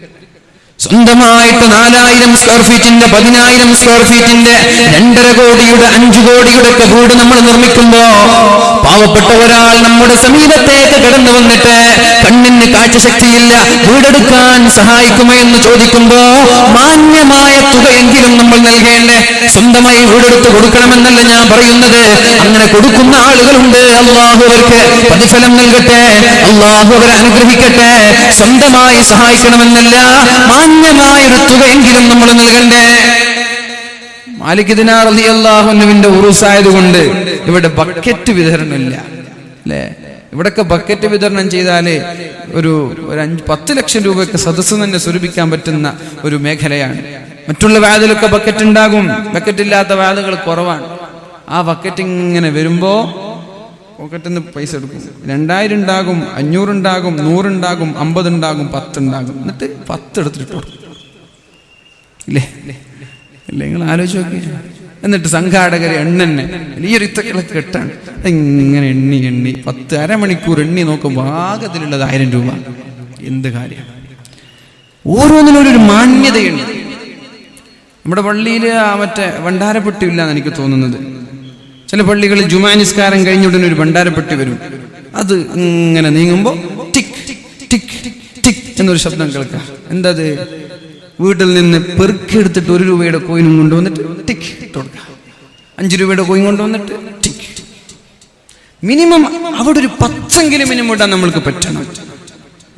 സ്വന്തമായിട്ട് 4000 സ്ക്വയർ ഫീറ്റിന്റെ, 10000 സ്ക്വയർ ഫീറ്റിന്റെ, 2.5 കോടിയുടെ, 5 കോടിയുടെ ഒക്കെ വീട് നമ്മൾ നിർമ്മിക്കുമ്പോ പാവപ്പെട്ട ഒരാൾ നമ്മുടെ സമീപത്തേക്ക് കടന്നു വന്നിട്ട് കണ്ണിന് കാഴ്ചശക്തിയില്ല, വീടെടുക്കാൻ സഹായിക്കുമോ എന്ന് ചോദിക്കുമ്പോ മാന്യമായ തുകയെങ്കിലും നമ്മൾ നൽകേണ്ടേ? സ്വന്തമായി വീടെടുത്ത് കൊടുക്കണമെന്നല്ല ഞാൻ പറയുന്നത്. അങ്ങനെ കൊടുക്കുന്ന ആളുകളുണ്ട്, അല്ലാഹു അവർക്ക് പ്രതിഫലം നൽകട്ടെ, അല്ലാഹു അവരെ അനുഗ്രഹിക്കട്ടെ. സ്വന്തമായി സഹായിക്കണമെന്നല്ല, മാന്യമായൊരു തുകയെങ്കിലും നമ്മൾ നൽകണ്ടേ? മാലിക് ദിനാർ റളിയല്ലാഹു അൻഹുവിന്റെ ഉറൂസായതുകൊണ്ട് ഇവിടെ ബക്കറ്റ് വിതരണമില്ല, അല്ലേ? ഇവിടൊക്കെ ബക്കറ്റ് വിതരണം ചെയ്താലേ ഒരു 5-10 ലക്ഷം രൂപയൊക്കെ സദസ്സ് തന്നെ സ്വരൂപിക്കാൻ പറ്റുന്ന ഒരു മേഖലയാണ്. മറ്റുള്ള വാതിലൊക്കെ ബക്കറ്റ് ഉണ്ടാകും, ബക്കറ്റ് ഇല്ലാത്ത വാതുകൾ കുറവാണ്. ആ ബക്കറ്റ് ഇങ്ങനെ വരുമ്പോ പോക്കറ്റിൽ നിന്ന് പൈസ എടുക്കും. 2000 ഉണ്ടാകും, 500 ഉണ്ടാകും, 100 ഉണ്ടാകും, 50 ഉണ്ടാകും, 10 ഉണ്ടാകും. എന്നിട്ട് 10 എടുത്തിട്ട് കൊടുക്കും. ഇല്ലേ ഇല്ലേ, നിങ്ങൾ ആലോചിച്ച് നോക്കി. എന്നിട്ട് സംഘാടകർ എണ്ണന്നെ വലിയൊരു ഇത്തക്കളൊക്കെ കെട്ടാണ്, ഇങ്ങനെ എണ്ണി 10 അരമണിക്കൂർ എണ്ണി നോക്കുമ്പോൾ ആകത്തിലുള്ളത് 1000 രൂപ. എന്ത് കാര്യം! ഓരോന്നിനും ഒരു മാന്യതയുണ്ട്. നമ്മുടെ പള്ളിയിൽ മറ്റേ ഭണ്ഡാരപ്പെട്ടി ഇല്ലാന്ന് എനിക്ക് തോന്നുന്നത്. ചില പള്ളികളിൽ ജുമാ നിസ്കാരം കഴിഞ്ഞ ഉടനെ ഒരു ഭണ്ഡാരപ്പെട്ടി വരും. അത് ഇങ്ങനെ നീങ്ങുമ്പോൾ ടിക് ടിക് ടിക് എന്നൊരു ശബ്ദം കേൾക്കാം. എന്തത്? വീട്ടിൽ നിന്ന് പെറുക്കിയെടുത്തിട്ട് 1 രൂപയുടെ കോയിനും കൊണ്ടുവന്നിട്ട് ടിക് ഇട്ട് കൊടുക്കുക. 5 രൂപയുടെ കോയിൻ കൊണ്ടുവന്നിട്ട് ടിക്. മിനിമം അവിടെ ഒരു 10 മിനിമം ഇടാൻ നമ്മൾക്ക് പറ്റണം.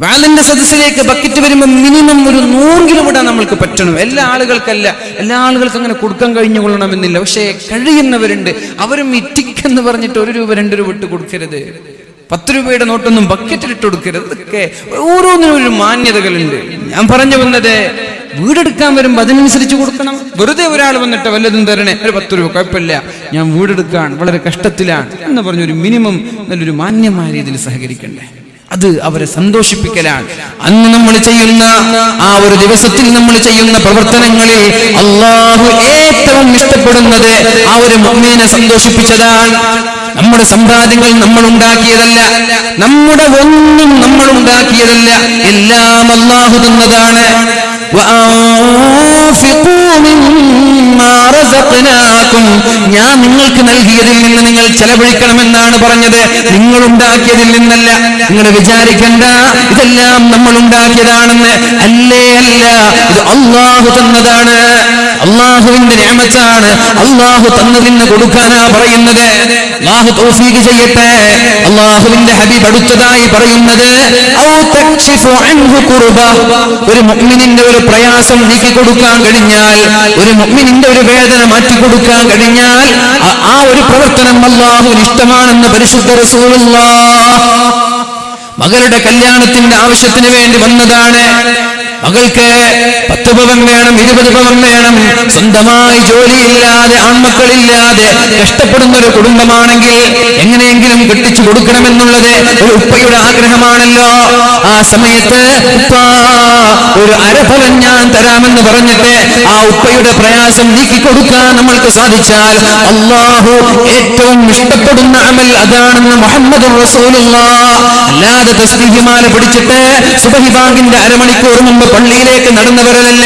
വാലിന്റെ സദസ്സിലേക്ക് ബക്കറ്റ് വരുമ്പോൾ മിനിമം ഒരു 100 ഇടാൻ നമ്മൾക്ക് പറ്റണം. എല്ലാ ആളുകൾക്കല്ല, എല്ലാ ആളുകൾക്കും അങ്ങനെ കൊടുക്കാൻ കഴിഞ്ഞു കൊള്ളണമെന്നില്ല. പക്ഷേ കഴിയുന്നവരുണ്ട്, അവരും ഈ ടിക് എന്ന് പറഞ്ഞിട്ട് 1 രൂപ 2 രൂപ ഇട്ട് കൊടുക്കരുത്. 10 രൂപയുടെ നോട്ടൊന്നും ബക്കറ്റിലിട്ട് കൊടുക്കരുത്. ഇതൊക്കെ ഓരോന്നിനും ഒരു മാന്യതകളുണ്ട്. ഞാൻ പറഞ്ഞു വന്നത്, വീടെടുക്കാൻ വരുമ്പോൾ അതിനനുസരിച്ച് കൊടുക്കണം. വെറുതെ ഒരാൾ വന്നിട്ട് വല്ലതും തരണേ, ഒരു 10 രൂപ കുഴപ്പമില്ല, ഞാൻ വീടെടുക്കാൻ വളരെ കഷ്ടത്തിലാണ് എന്ന് പറഞ്ഞൊരു മിനിമം നല്ലൊരു മാന്യമായ രീതിയിൽ സഹകരിക്കണ്ടേ? അത് അവരെ സന്തോഷിപ്പിക്കലാണ്. അന്ന് നമ്മൾ ചെയ്യുന്ന ആ ഒരു ദിവസത്തിൽ നമ്മൾ ചെയ്യുന്ന പ്രവർത്തനങ്ങളിൽ അള്ളാഹു ഏറ്റവും ഇഷ്ടപ്പെടുന്നത് ആ ഒരു മുഅ്മിനെ സന്തോഷിപ്പിച്ചതാണ്. നമ്മുടെ സമ്പാദ്യങ്ങൾ നമ്മൾ ഉണ്ടാക്കിയതല്ല, നമ്മുടെ ഒന്നും നമ്മൾ ഉണ്ടാക്കിയതല്ല, എല്ലാം അള്ളാഹു തന്നതാണ്. ഞാൻ നിങ്ങൾക്ക് നൽകിയതിൽ നിന്ന് നിങ്ങൾ ചെലവഴിക്കണമെന്നാണ് പറഞ്ഞത്, നിങ്ങൾ ഉണ്ടാക്കിയതിൽ നിന്നല്ല. നിങ്ങൾ വിചാരിക്കണ്ട ഇതെല്ലാം നമ്മൾ ഉണ്ടാക്കിയതാണെന്ന്. അല്ലേ അല്ല, ഇത് അള്ളാഹു തന്നതാണ്, അള്ളാഹുവിന്റെ നിഅമത്താണ്. അള്ളാഹു തന്നതിന് കൊടുക്കാനാ പറയുന്നത്. അള്ളാഹു തൗഫീഖ് ചെയ്യട്ടെ. അള്ളാഹുവിന്റെ ഹബീബ് അടുത്തതായി പറയുന്നത്, ഒരു മുഅ്മിനിന്റെ ഒരു പ്രയാസം നീക്കി കൊടുക്കാൻ കഴിഞ്ഞാൽ, ഒരു മുഅ്മിനിന്റെ ഒരു വേദന മാറ്റി കൊടുക്കാൻ കഴിഞ്ഞാൽ, ആ ഒരു പ്രവർത്തനം അല്ലാഹുവിന് ഇഷ്ടമാണെന്ന് പരിശുദ്ധ റസൂലുള്ളാഹ്. മകളുടെ കല്യാണത്തിന്റെ ആവശ്യത്തിന് വേണ്ടി വന്നതാണ്. മകൾക്ക് 10 പവൻ വേണം, 20 പവൻ വേണം. സ്വന്തമായി ജോലിയില്ലാതെ, ആൺമക്കളില്ലാതെ കഷ്ടപ്പെടുന്ന ഒരു കുടുംബമാണെങ്കിൽ എങ്ങനെയെങ്കിലും കെട്ടിച്ചു കൊടുക്കണമെന്നുള്ളത് ഒരു ഉപ്പയുടെ ആഗ്രഹമാണല്ലോ. ആ സമയത്ത് ഉപ്പ ഒരു 1/2 പവൻ ഞാൻ തരാമെന്ന് പറഞ്ഞിട്ട് ആ ഉപ്പയുടെ പ്രയാസം നീക്കിക്കൊടുക്കാൻ നമ്മൾക്ക് സാധിച്ചാൽ അല്ലാഹു ഏറ്റവും ഇഷ്ടപ്പെടുന്ന അമൽ അതാണെന്ന് മുഹമ്മദുർ റസൂലുള്ളാഹ്. അല്ലാതെ തസ്ബീഹ് മാല പിടിച്ചിട്ട് സുബ്ഹി ബാങ്കിന്റെ അരമണിക്കൂർ മുമ്പ് പള്ളിയിലേക്ക് നടന്നവരല്ല.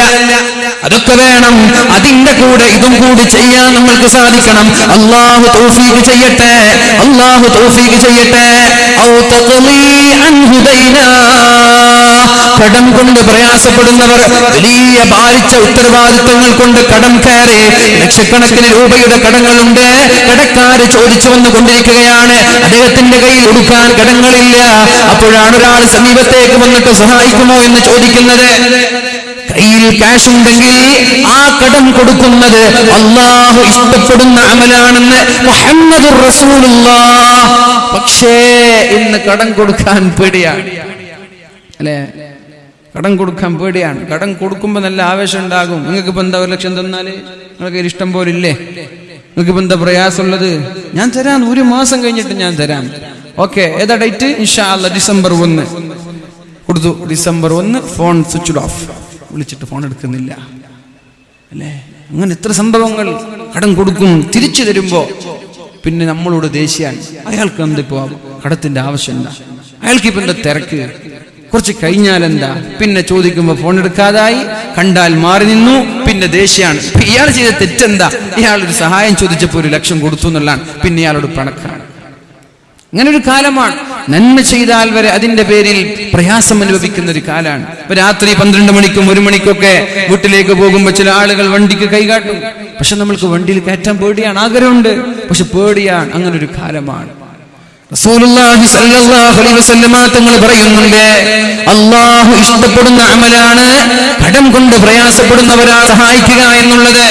അതൊക്കെ വേണം. അതിന്റെ കൂടെ ഇതും കൂടി ചെയ്യാൻ നമ്മൾക്ക് സാധിക്കണം. അല്ലാഹു തൗഫീഖ് ചെയ്യട്ടെ, അല്ലാഹു തൗഫീഖ് ചെയ്യട്ടെ. ഔ തഖ്ലീ അൻഹു ദൈനാ, കടം കൊണ്ട് പ്രയാസപ്പെടുന്നവർ, വലിയ ഭാരിച്ച ഉത്തരവാദിത്തങ്ങൾ കൊണ്ട് കടം കയറി ലക്ഷക്കണക്കിന് രൂപയുടെ കടങ്ങളുണ്ട്. കടക്കാര് ചോദിച്ചു വന്നുകൊണ്ടിരിക്കുകയാണ്, അദ്ദേഹത്തിന്റെ കയ്യിൽ കൊടുക്കാൻ കടങ്ങളില്ല. അപ്പോഴാണ് ഒരാൾ സമീപത്തേക്ക് വന്നിട്ട് സഹായിക്കുമോ എന്ന് ചോദിക്കുന്നത്. കയ്യിൽ ക്യാഷ് ഉണ്ടെങ്കിൽ ആ കടം കൊടുക്കുന്നത് അല്ലാഹു ഇഷ്ടപ്പെടുന്ന അമലാണെന്ന് മുഹമ്മദുർ റസൂലുള്ളാഹ്. പക്ഷേ ഇന്ന് കടം കൊടുക്കാൻ പേടിയാണ്, അല്ലേ? കടം കൊടുക്കാൻ പേടിയാണ്. കടം കൊടുക്കുമ്പോൾ നല്ല ആവേശം ഉണ്ടാകും. നിങ്ങൾക്ക് ഇപ്പൊ എന്താ 1 ലക്ഷം തന്നാല് നിങ്ങൾക്ക് ഇഷ്ടം പോലെ ഇല്ലേ? നിങ്ങൾക്ക് ഇപ്പൊ എന്താ പ്രയാസമുള്ളത്? ഞാൻ തരാം, 1 മാസം കഴിഞ്ഞിട്ട് ഞാൻ തരാം. ഓക്കെ, ഏതാ ഡേറ്റ്? ഇൻഷാ അല്ലാഹ് ഡിസംബർ 1 കൊടുത്തു. ഡിസംബർ 1 ഫോൺ സ്വിച്ച് ഓഫ്, വിളിച്ചിട്ട് ഫോൺ എടുക്കുന്നില്ല, അല്ലേ? അങ്ങനെ എത്ര സംഭവങ്ങൾ. കടം കൊടുക്കും, തിരിച്ചു തരുമ്പോ പിന്നെ നമ്മളോട് ദേഷ്യാണ്. അയാൾക്ക് എന്തിപ്പോ കടത്തിന്റെ ആവശ്യം എന്താ? അയാൾക്ക് ഇപ്പൊ എന്താ തിരക്ക്? കുറച്ച് കഴിഞ്ഞാൽ എന്താ? പിന്നെ ചോദിക്കുമ്പോ ഫോൺ എടുക്കാതായി, കണ്ടാൽ മാറി നിന്നു, പിന്നെ ദേഷ്യാണ്. ഇയാൾ ചെയ്ത തെറ്റെന്താ? ഇയാളൊരു സഹായം ചോദിച്ചപ്പോ 1 ലക്ഷം കൊടുത്തു എന്നുള്ളതാണ്. പിന്നെ ഇയാളോട് പണക്കാണ്. അങ്ങനെ ഒരു കാലമാണ്. നന്മ ചെയ്താൽ വരെ അതിന്റെ പേരിൽ പ്രയാസം അനുഭവിക്കുന്ന ഒരു കാലാണ്. ഇപ്പൊ രാത്രി 12 മണിക്കും 1 മണിക്കൊക്കെ വീട്ടിലേക്ക് പോകുമ്പോ ചില ആളുകൾ വണ്ടിക്ക് കൈകാട്ടും. പക്ഷെ നമ്മൾക്ക് വണ്ടിയിൽ കയറ്റാൻ പേടിയാണ്, ആഗ്രഹമുണ്ട്, പക്ഷെ പേടിയാണ്. അങ്ങനെ ഒരു കാലമാണ്. റസൂലുള്ളാഹി സ്വല്ലല്ലാഹു അലൈഹി വസല്ലമ തങ്ങൾ പറയുന്നുണ്ട്, അല്ലാഹു ഇഷ്ടപ്പെടുന്ന അമലാണ് കടം കൊണ്ട് പ്രയാസപ്പെടുന്നവരെ സഹായിക്കുക എന്നുള്ളത്.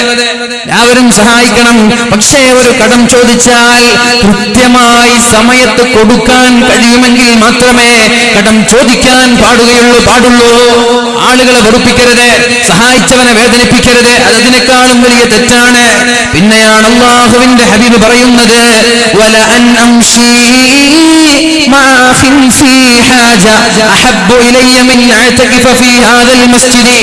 എല്ലാവരും സഹായിക്കണം. പക്ഷേ ഒരു കടം ചോദിച്ചാൽ കൃത്യമായി സമയത്ത് കൊടുക്കാൻ കഴിയുമെങ്കിൽ മാത്രമേ കടം ചോദിക്കാൻ പാടുള്ളൂ. ആളുകളെ വെറുപ്പിക്കരുത്, സഹായിച്ചവനെ വേദനിപ്പിക്കരുത്. അതിനേക്കാളും വലിയ തെറ്റാണ്. പിന്നെയാണ് അല്ലാഹുവിന്റെ ഹബീബ് പറയുന്നത്, വല അൻ അംശി മാ ഫീ ഹാജ അഹബ്ബു ഇലയ്യ മിൻ അഅ്തകിഫ ഫീ ഹാദൽ മസ്ജിദ്.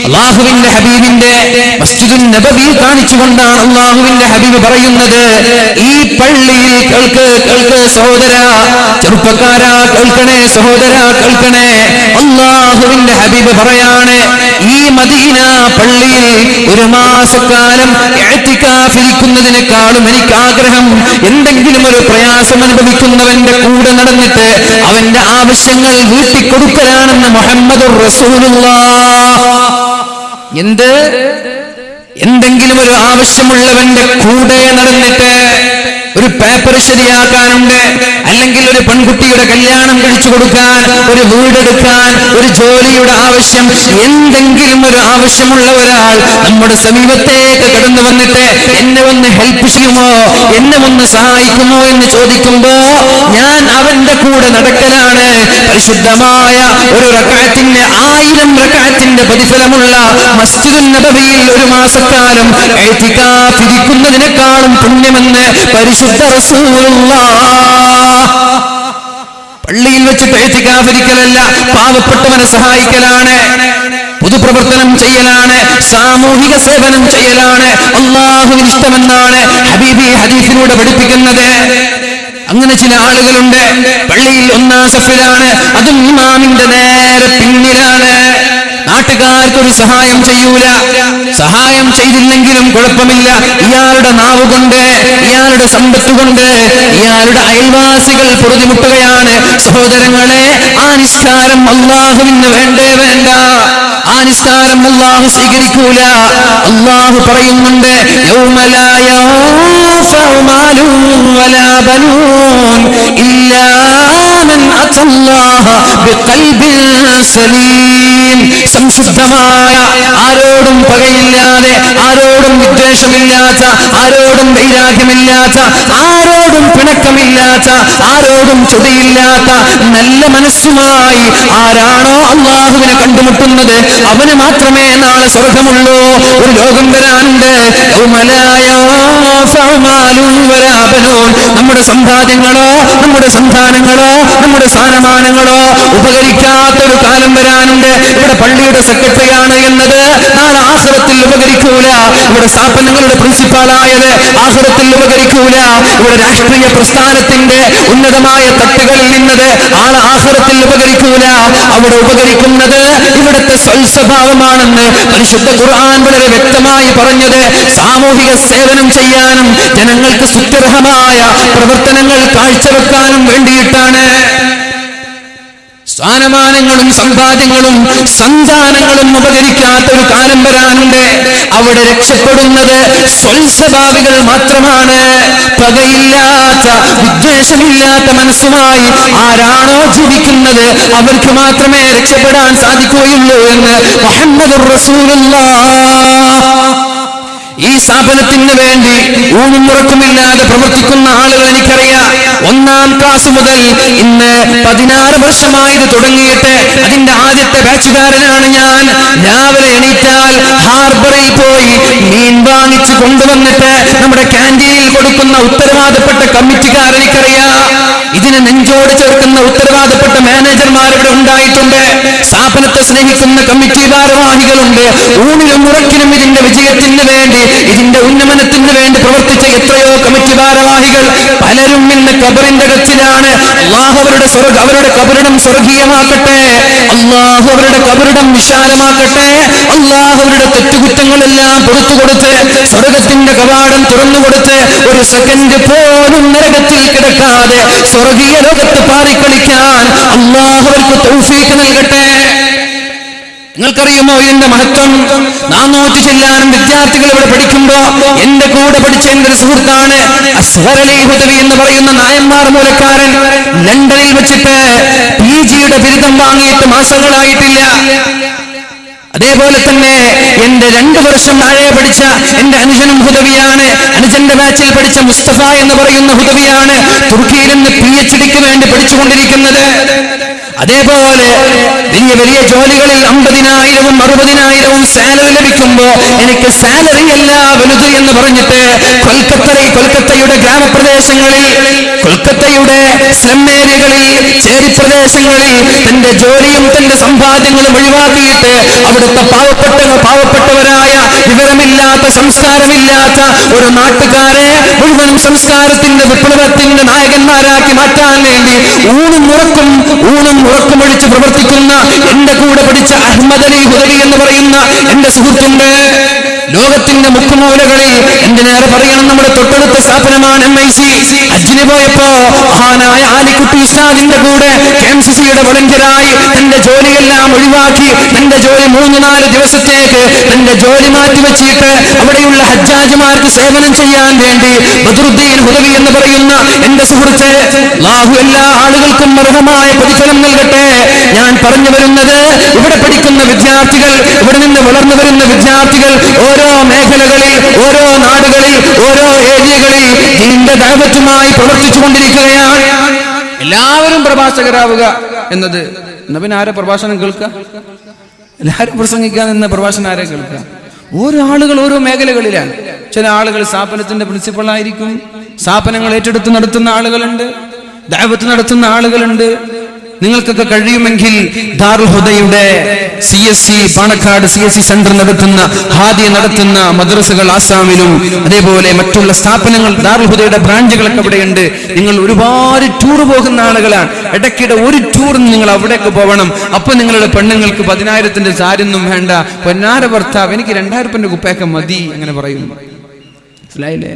അല്ലാഹുവിന്റെ ഹബീബിന്റെ മസ്ജിദുൻ നബവി കാണിച്ചുകൊണ്ടാണ് അല്ലാഹുവിന്റെ ഹബീബ് പറയുന്നത്, ഈ പള്ളിയിൽ കേൾക്ക് സഹോദരാ, ചെറുപ്പക്കാരാ കേൾക്കണേ, സഹോദരാ കേൾക്കണേ. അല്ലാഹുവിന്റെ ഹബീബ് പറയാണ്, ഈ മദീന പള്ളിയിൽ 1 മാസക്കാലം ഇഅ്തികാഫ് ഇരിക്കുന്നതിനേക്കാളും എനിക്ക് ആഗ്രഹം എന്തെങ്കിലും ഒരു പ്രയാസം അനുഭവിക്കുന്നവന്റെ കൂടെ നടന്നിട്ട് അവന്റെ ആവശ്യങ്ങൾ വീട്ടിക്കൊടുക്കലാണെന്ന് മുഹമ്മദുർ റസൂലുള്ളാഹ്. എന്തെങ്കിലും ഒരു ആവശ്യമുള്ളവന്റെ കൂടെ നടന്നിട്ട് ഒരു പേപ്പർ ശരിയാക്കാനുണ്ട്, അല്ലെങ്കിൽ ഒരു പെൺകുട്ടിയുടെ കല്യാണം കഴിച്ചു കൊടുക്കാൻ, ഒരു വീടെടുക്കാൻ, ഒരു ജോലിയുടെ ആവശ്യം, എന്തെങ്കിലും ഒരു ആവശ്യമുള്ള ഒരാൾ നമ്മുടെ സമീപത്തേക്ക് കടന്നു വന്നിട്ട് എന്നെ ഒന്ന് ഹെൽപ്പ് ചെയ്യുമോ, എന്നെ ഒന്ന് സഹായിക്കുമോ എന്ന് ചോദിക്കുമ്പോ ഞാൻ അവന്റെ കൂടെ നടക്കലാണ്. പരിശുദ്ധമായ ഒരു റക്അത്തിന് 1000 റക്അത്തിന്റെ പ്രതിഫലമുള്ള മസ്ജിദുൻ നബവിയിൽ ഒരു മാസക്കാലം ഇഅ്തികാഫ് ഇരിക്കുന്നതിനേക്കാളും പുണ്യമെന്ന് പരിശുദ്ധ റസൂലുള്ളാഹ്. പള്ളിയിൽ വെച്ചിട്ട് ഇഅ്തികാഫ് ഇരിക്കലല്ല, പാവപ്പെട്ടവനെ സഹായിക്കലാണ്, പൊതുപ്രവർത്തനം ചെയ്യലാണ്, സാമൂഹിക സേവനം ചെയ്യലാണ് അല്ലാഹുവിന് ഇഷ്ടമെന്നാണ് ഹബീബി ഹദീസിലൂടെ പഠിപ്പിക്കുന്നത്. അങ്ങനെ ചില ആളുകളുണ്ട്, പള്ളിയിൽ 1-ാം സഫിലാണ്, അതും ഇമാമിന്റെ നേരെ പിന്നിലാണ്. നാട്ടുകാർക്കൊരു സഹായം ചെയ്യൂല. സഹായം ചെയ്തില്ലെങ്കിലും കുഴപ്പമില്ല, ഇയാളുടെ നാവ് കൊണ്ട്, ഇയാളുടെ സമ്പത്ത് കൊണ്ട് ഇയാളുടെ അയൽവാസികൾ പൊറുതിമുട്ടുകയാണ്. സഹോദരങ്ങളെ, ആ നിസ്കാരം അല്ലാഹുവിന് വേണ്ടേ വേണ്ട. ആ നിസ്കാരം അല്ലാഹു സ്വീകരിക്കൂല. അല്ലാഹു പറയുന്നുണ്ട്, യൗമ ലാ യൻഫഉ മാലു വലാ ബനൂൻ ഇല്ലാ മൻ അത്തല്ലാഹ ബിഖൽബിൻ സലീം. സംശുദ്ധമായ, ആരോടും പകയില്ലാതെ, ആരോടും വിദ്വേഷമില്ലാത്ത, ആരോടും വൈരാഗ്യമില്ലാത്ത, ആരോടും പിണക്കമില്ലാത്ത, ആരോടും ചൊടിയില്ലാത്ത നല്ല മനസ്സുമായി ആരാണോ അല്ലാഹുവിനെ കണ്ടുമുട്ടുന്നത് അവന് മാത്രമേ നാളെ സ്വർഗമുള്ളൂ. ഒരു ലോകം വരാനുണ്ട്, നമ്മുടെ സമ്പാദ്യങ്ങളോ, നമ്മുടെ സന്താനങ്ങളോ, നമ്മുടെ സ്ഥാനമാനങ്ങളോ ഉപകരിക്കാത്തൊരു കാലം വരാനുണ്ട്. ഇവിടെ പള്ളിയുടെ സെക്രട്ടറിയാണ് എന്നത് നാളെ ആഖിറത്തിൽ ഉപകരിക്കൂല. ഇവിടെ സ്ഥാപനങ്ങളുടെ പ്രിൻസിപ്പാളായത് ആഖിറത്തിൽ ഉപകരിക്കൂല. ഇവിടെ രാഷ്ട്രീയ പ്രസ്ഥാനത്തിന്റെ ഉന്നതമായ തട്ടുകളിൽ നിന്നത് ആളെ ആഖിറത്തിൽ ഉപകരിക്കൂല. അവിടെ ഉപകരിക്കുന്നത് ഇവിടുത്തെ സ്വഭാവമാണെന്ന് പരിശുദ്ധ ഖുർആൻ വളരെ വ്യക്തമായി പറഞ്ഞത്. സാമൂഹിക സേവനം ചെയ്യാനും ജനങ്ങൾക്ക് സ്തുത്യർഹമായ പ്രവർത്തനങ്ങൾ കാഴ്ചവെക്കാനും വേണ്ടിയിട്ടാണ്. സ്ഥാനമാനങ്ങളും സമ്പാദ്യങ്ങളും സന്താനങ്ങളും ഉപകരിക്കാത്ത ഒരു കാലം വരാനുണ്ട്. അവിടെ രക്ഷപ്പെടുന്നത് സ്വൽസ്വഭാവികൾ മാത്രമാണ്. പകയില്ലാത്ത, വിദ്വേഷമില്ലാത്ത മനസ്സുമായി ആരാണോ ജീവിക്കുന്നത് അവർക്ക് മാത്രമേ രക്ഷപ്പെടാൻ സാധിക്കുകയുള്ളൂ എന്ന് മുഹമ്മദുർ റസൂലുള്ളാഹ്. ഈ സ്ഥാപനത്തിന് വേണ്ടി ഊണും ഉറക്കമില്ലാതെ പ്രവർത്തിക്കുന്ന ആളുകൾ എനിക്കറിയാം. 1-ാം ക്ലാസ് മുതൽ ഇന്ന് 16 വർഷമായി ഇത് തുടങ്ങിയിട്ട് അതിന്റെ ആദ്യത്തെ ബാച്ചുകാരനാണ് ഞാൻ. രാവിലെ എണീറ്റാൽ ഹാർബറിൽ പോയി മീൻ വാങ്ങിച്ചു കൊണ്ടുവന്നിട്ട് നമ്മുടെ ക്യാൻറ്റീനിൽ കൊടുക്കുന്ന ഉത്തരവാദപ്പെട്ട കമ്മിറ്റിക്കാർ എനിക്കറിയാം. ഇതിനെ നെഞ്ചോട് ചേർക്കുന്ന ഉത്തരവാദപ്പെട്ട മാനേജർമാർ ഇവിടെ ഉണ്ടായിട്ടുണ്ട്. സ്ഥാപനത്തെ സ്നേഹിക്കുന്ന കമ്മിറ്റി ഭാരവാഹികളുണ്ട്. ഊണിലും ഉറക്കിലും ഇതിന്റെ വിജയത്തിന് വേണ്ടി, ഇതിന്റെ ഉന്നമനത്തിന് വേണ്ടി പ്രവർത്തിച്ച എത്രയോ കമ്മിറ്റി ഭാരവാഹികൾ. പലരും ഇന്ന് ഖബറിന്റെ കച്ചിലാണ്. അല്ലാഹു അവരുടെ ഖബറിടം സ്വർഗീയമാക്കട്ടെ. അല്ലാഹു അവരുടെ ഖബറിടം വിശാലമാക്കട്ടെ. അല്ലാഹു അവരുടെ തെറ്റുകുറ്റങ്ങളെല്ലാം പുറത്തു കൊടുത്ത് സ്വർഗത്തിന്റെ കവാടം തുറന്നുകൊടുത്ത് ഒരു സെക്കൻഡ് പോലും നരകത്തിൽ കിടക്കാതെ സ്വർഗീയ ലോകത്ത് പാറിക്കളിക്കാൻ അല്ലാഹു അവർക്ക് തൗഫീഖ് നൽകട്ടെ. നിങ്ങൾക്കറിയുമോ ഇതിന്റെ മഹത്വം? 400 ചെല്ലാനും വിദ്യാർത്ഥികൾ ഇവിടെ പഠിക്കുമ്പോ എന്റെ കൂടെ പഠിച്ച എന്റെ ഒരു സുഹൃത്താണ് അസ്ഹർ അലി ഹുദവി എന്ന് പറയുന്ന നായന്മാർ മൂലക്കാരൻ. ലണ്ടനിൽ വെച്ചിട്ട് PGയുടെ ബിരുദം വാങ്ങിയിട്ട് മാസങ്ങളായിട്ടില്ല. അതേപോലെ തന്നെ എന്റെ 2 വർഷം താഴെ പഠിച്ച എന്റെ അനുജനും ഹുദവിയാണ്. അനുജന്റെ ബാച്ചിൽ പഠിച്ച മുസ്തഫ എന്ന് പറയുന്ന ഹുദവിയാണ് തുർക്കിയിൽ നിന്ന് PhDക്ക് വേണ്ടി പഠിച്ചുകൊണ്ടിരിക്കുന്നത്. അതേപോലെ വലിയ വലിയ ജോലികളിൽ 50,000-ഉം 60,000-ഉം സാലറി ലഭിക്കുമ്പോ എനിക്ക് സാലറി അല്ല വലുത് എന്ന് പറഞ്ഞിട്ട് കൊൽക്കത്തയുടെ ഗ്രാമപ്രദേശങ്ങളിൽ, കൊൽക്കത്തയുടെ സ്ലം ഏരിയകളിൽ, ചേരി പ്രദേശങ്ങളിൽ തന്റെ ജോലിയും തന്റെ സമ്പാദ്യങ്ങളും ഒഴിവാക്കിയിട്ട് അവിടുത്തെ പാവപ്പെട്ടവരായ വിവരമില്ലാത്ത, സംസ്കാരമില്ലാത്ത ഒരു നാട്ടുകാരെ മുഴുവനും സംസ്കാരത്തിന്റെ വിപ്ലവത്തിന്റെ നായകന്മാരാക്കി മാറ്റാൻ വേണ്ടി ഊണും ഉറക്കുമൊഴിച്ച് പ്രവർത്തിക്കുന്ന എന്റെ കൂടെ പഠിച്ച അഹ്മദ് അലി ഹുദവി എന്ന് പറയുന്ന എന്റെ സുഹൃത്തുണ്ട്. ലോകത്തിന്റെ മുക്കുമൂലകളിൽ എന്തിനേറെ പറയണം, നമ്മുടെ തൊട്ടടുത്ത സ്ഥാപനമാണ് MIC. ഹജ്ജിന് പോയപ്പോ മഹാനായ ആലിക്കുട്ടി ഉസ്താദിന്റെ കൂടെ KMCCയുടെ വളണ്ടിയറായി തന്റെ ജോലിയെല്ലാം ഒഴിവാക്കി, തന്റെ ജോലി 3-4 ദിവസത്തേക്ക് തന്റെ ജോലി മാറ്റിവെച്ചിട്ട് അവിടെയുള്ള ഹജ്ജാജിമാർക്ക് സേവനം ചെയ്യാൻ വേണ്ടി ബദറുദ്ദീൻ ഹുദവി എന്ന് പറയുന്ന എന്റെ സുഹൃത്ത്, അല്ലാഹു എല്ലാ ആളുകൾക്കും അർഹമായ പ്രതിഫലം നൽകട്ടെ. ഞാൻ പറഞ്ഞു വരുന്നത്, ഇവിടെ പഠിക്കുന്ന വിദ്യാർത്ഥികൾ, ഇവിടെ നിന്ന് വളർന്നു വരുന്ന വിദ്യാർത്ഥികൾ ഓരോ മേഖലകളിൽ, ഓരോ നാടുകളിൽ, ഓരോ ഏരിയകളിൽ ഇതിന്റെ ദഅവത്തുമായി പ്രവർത്തിച്ചു കൊണ്ടിരിക്കുകയാണ്. എല്ലാവരും പ്രഭാഷകരാവുക എന്നത്. എന്നാ പിന്നെ ആരെ പ്രഭാഷണം കേൾക്കുക? എല്ലാവരും പ്രസംഗിക്കാൻ എന്ന പ്രഭാഷണം ആരെ കേൾക്കുക? ഓരോ ആളുകൾ ഓരോ മേഖലകളിലാണ്. ചില ആളുകൾ സ്ഥാപനത്തിന്റെ പ്രിൻസിപ്പളായിരിക്കും, സ്ഥാപനങ്ങൾ ഏറ്റെടുത്ത് നടത്തുന്ന ആളുകളുണ്ട്, ദഅവത്ത് നടത്തുന്ന ആളുകളുണ്ട്. നിങ്ങൾക്കൊക്കെ കഴിയുമെങ്കിൽ ദാറുൽ ഹുദയുടെ CSC പാണക്കാട് CSC സെന്റർ നടത്തുന്ന, ഹാദിയ നടത്തുന്ന മദ്രസകൾ ആസാമിലും അതേപോലെ മറ്റുള്ള സ്ഥാപനങ്ങൾ, ദാറുൽ ഹുദയുടെ ബ്രാഞ്ചുകളൊക്കെ അവിടെയുണ്ട്. നിങ്ങൾ ഒരുപാട് ടൂർ പോകുന്ന ആളുകളാണ്. ഇടയ്ക്കിടെ ഒരു ടൂറിന് നിങ്ങൾ അവിടേക്ക് പോകണം. അപ്പൊ നിങ്ങളുടെ പെണ്ണുങ്ങൾക്ക് 10,000 സാരിയൊന്നും വേണ്ട, പൊന്നാര ഭർത്താവ് എനിക്ക് 2,000 കുപ്പയൊക്കെ മതി അങ്ങനെ പറയും. മനസ്സിലായില്ലേ?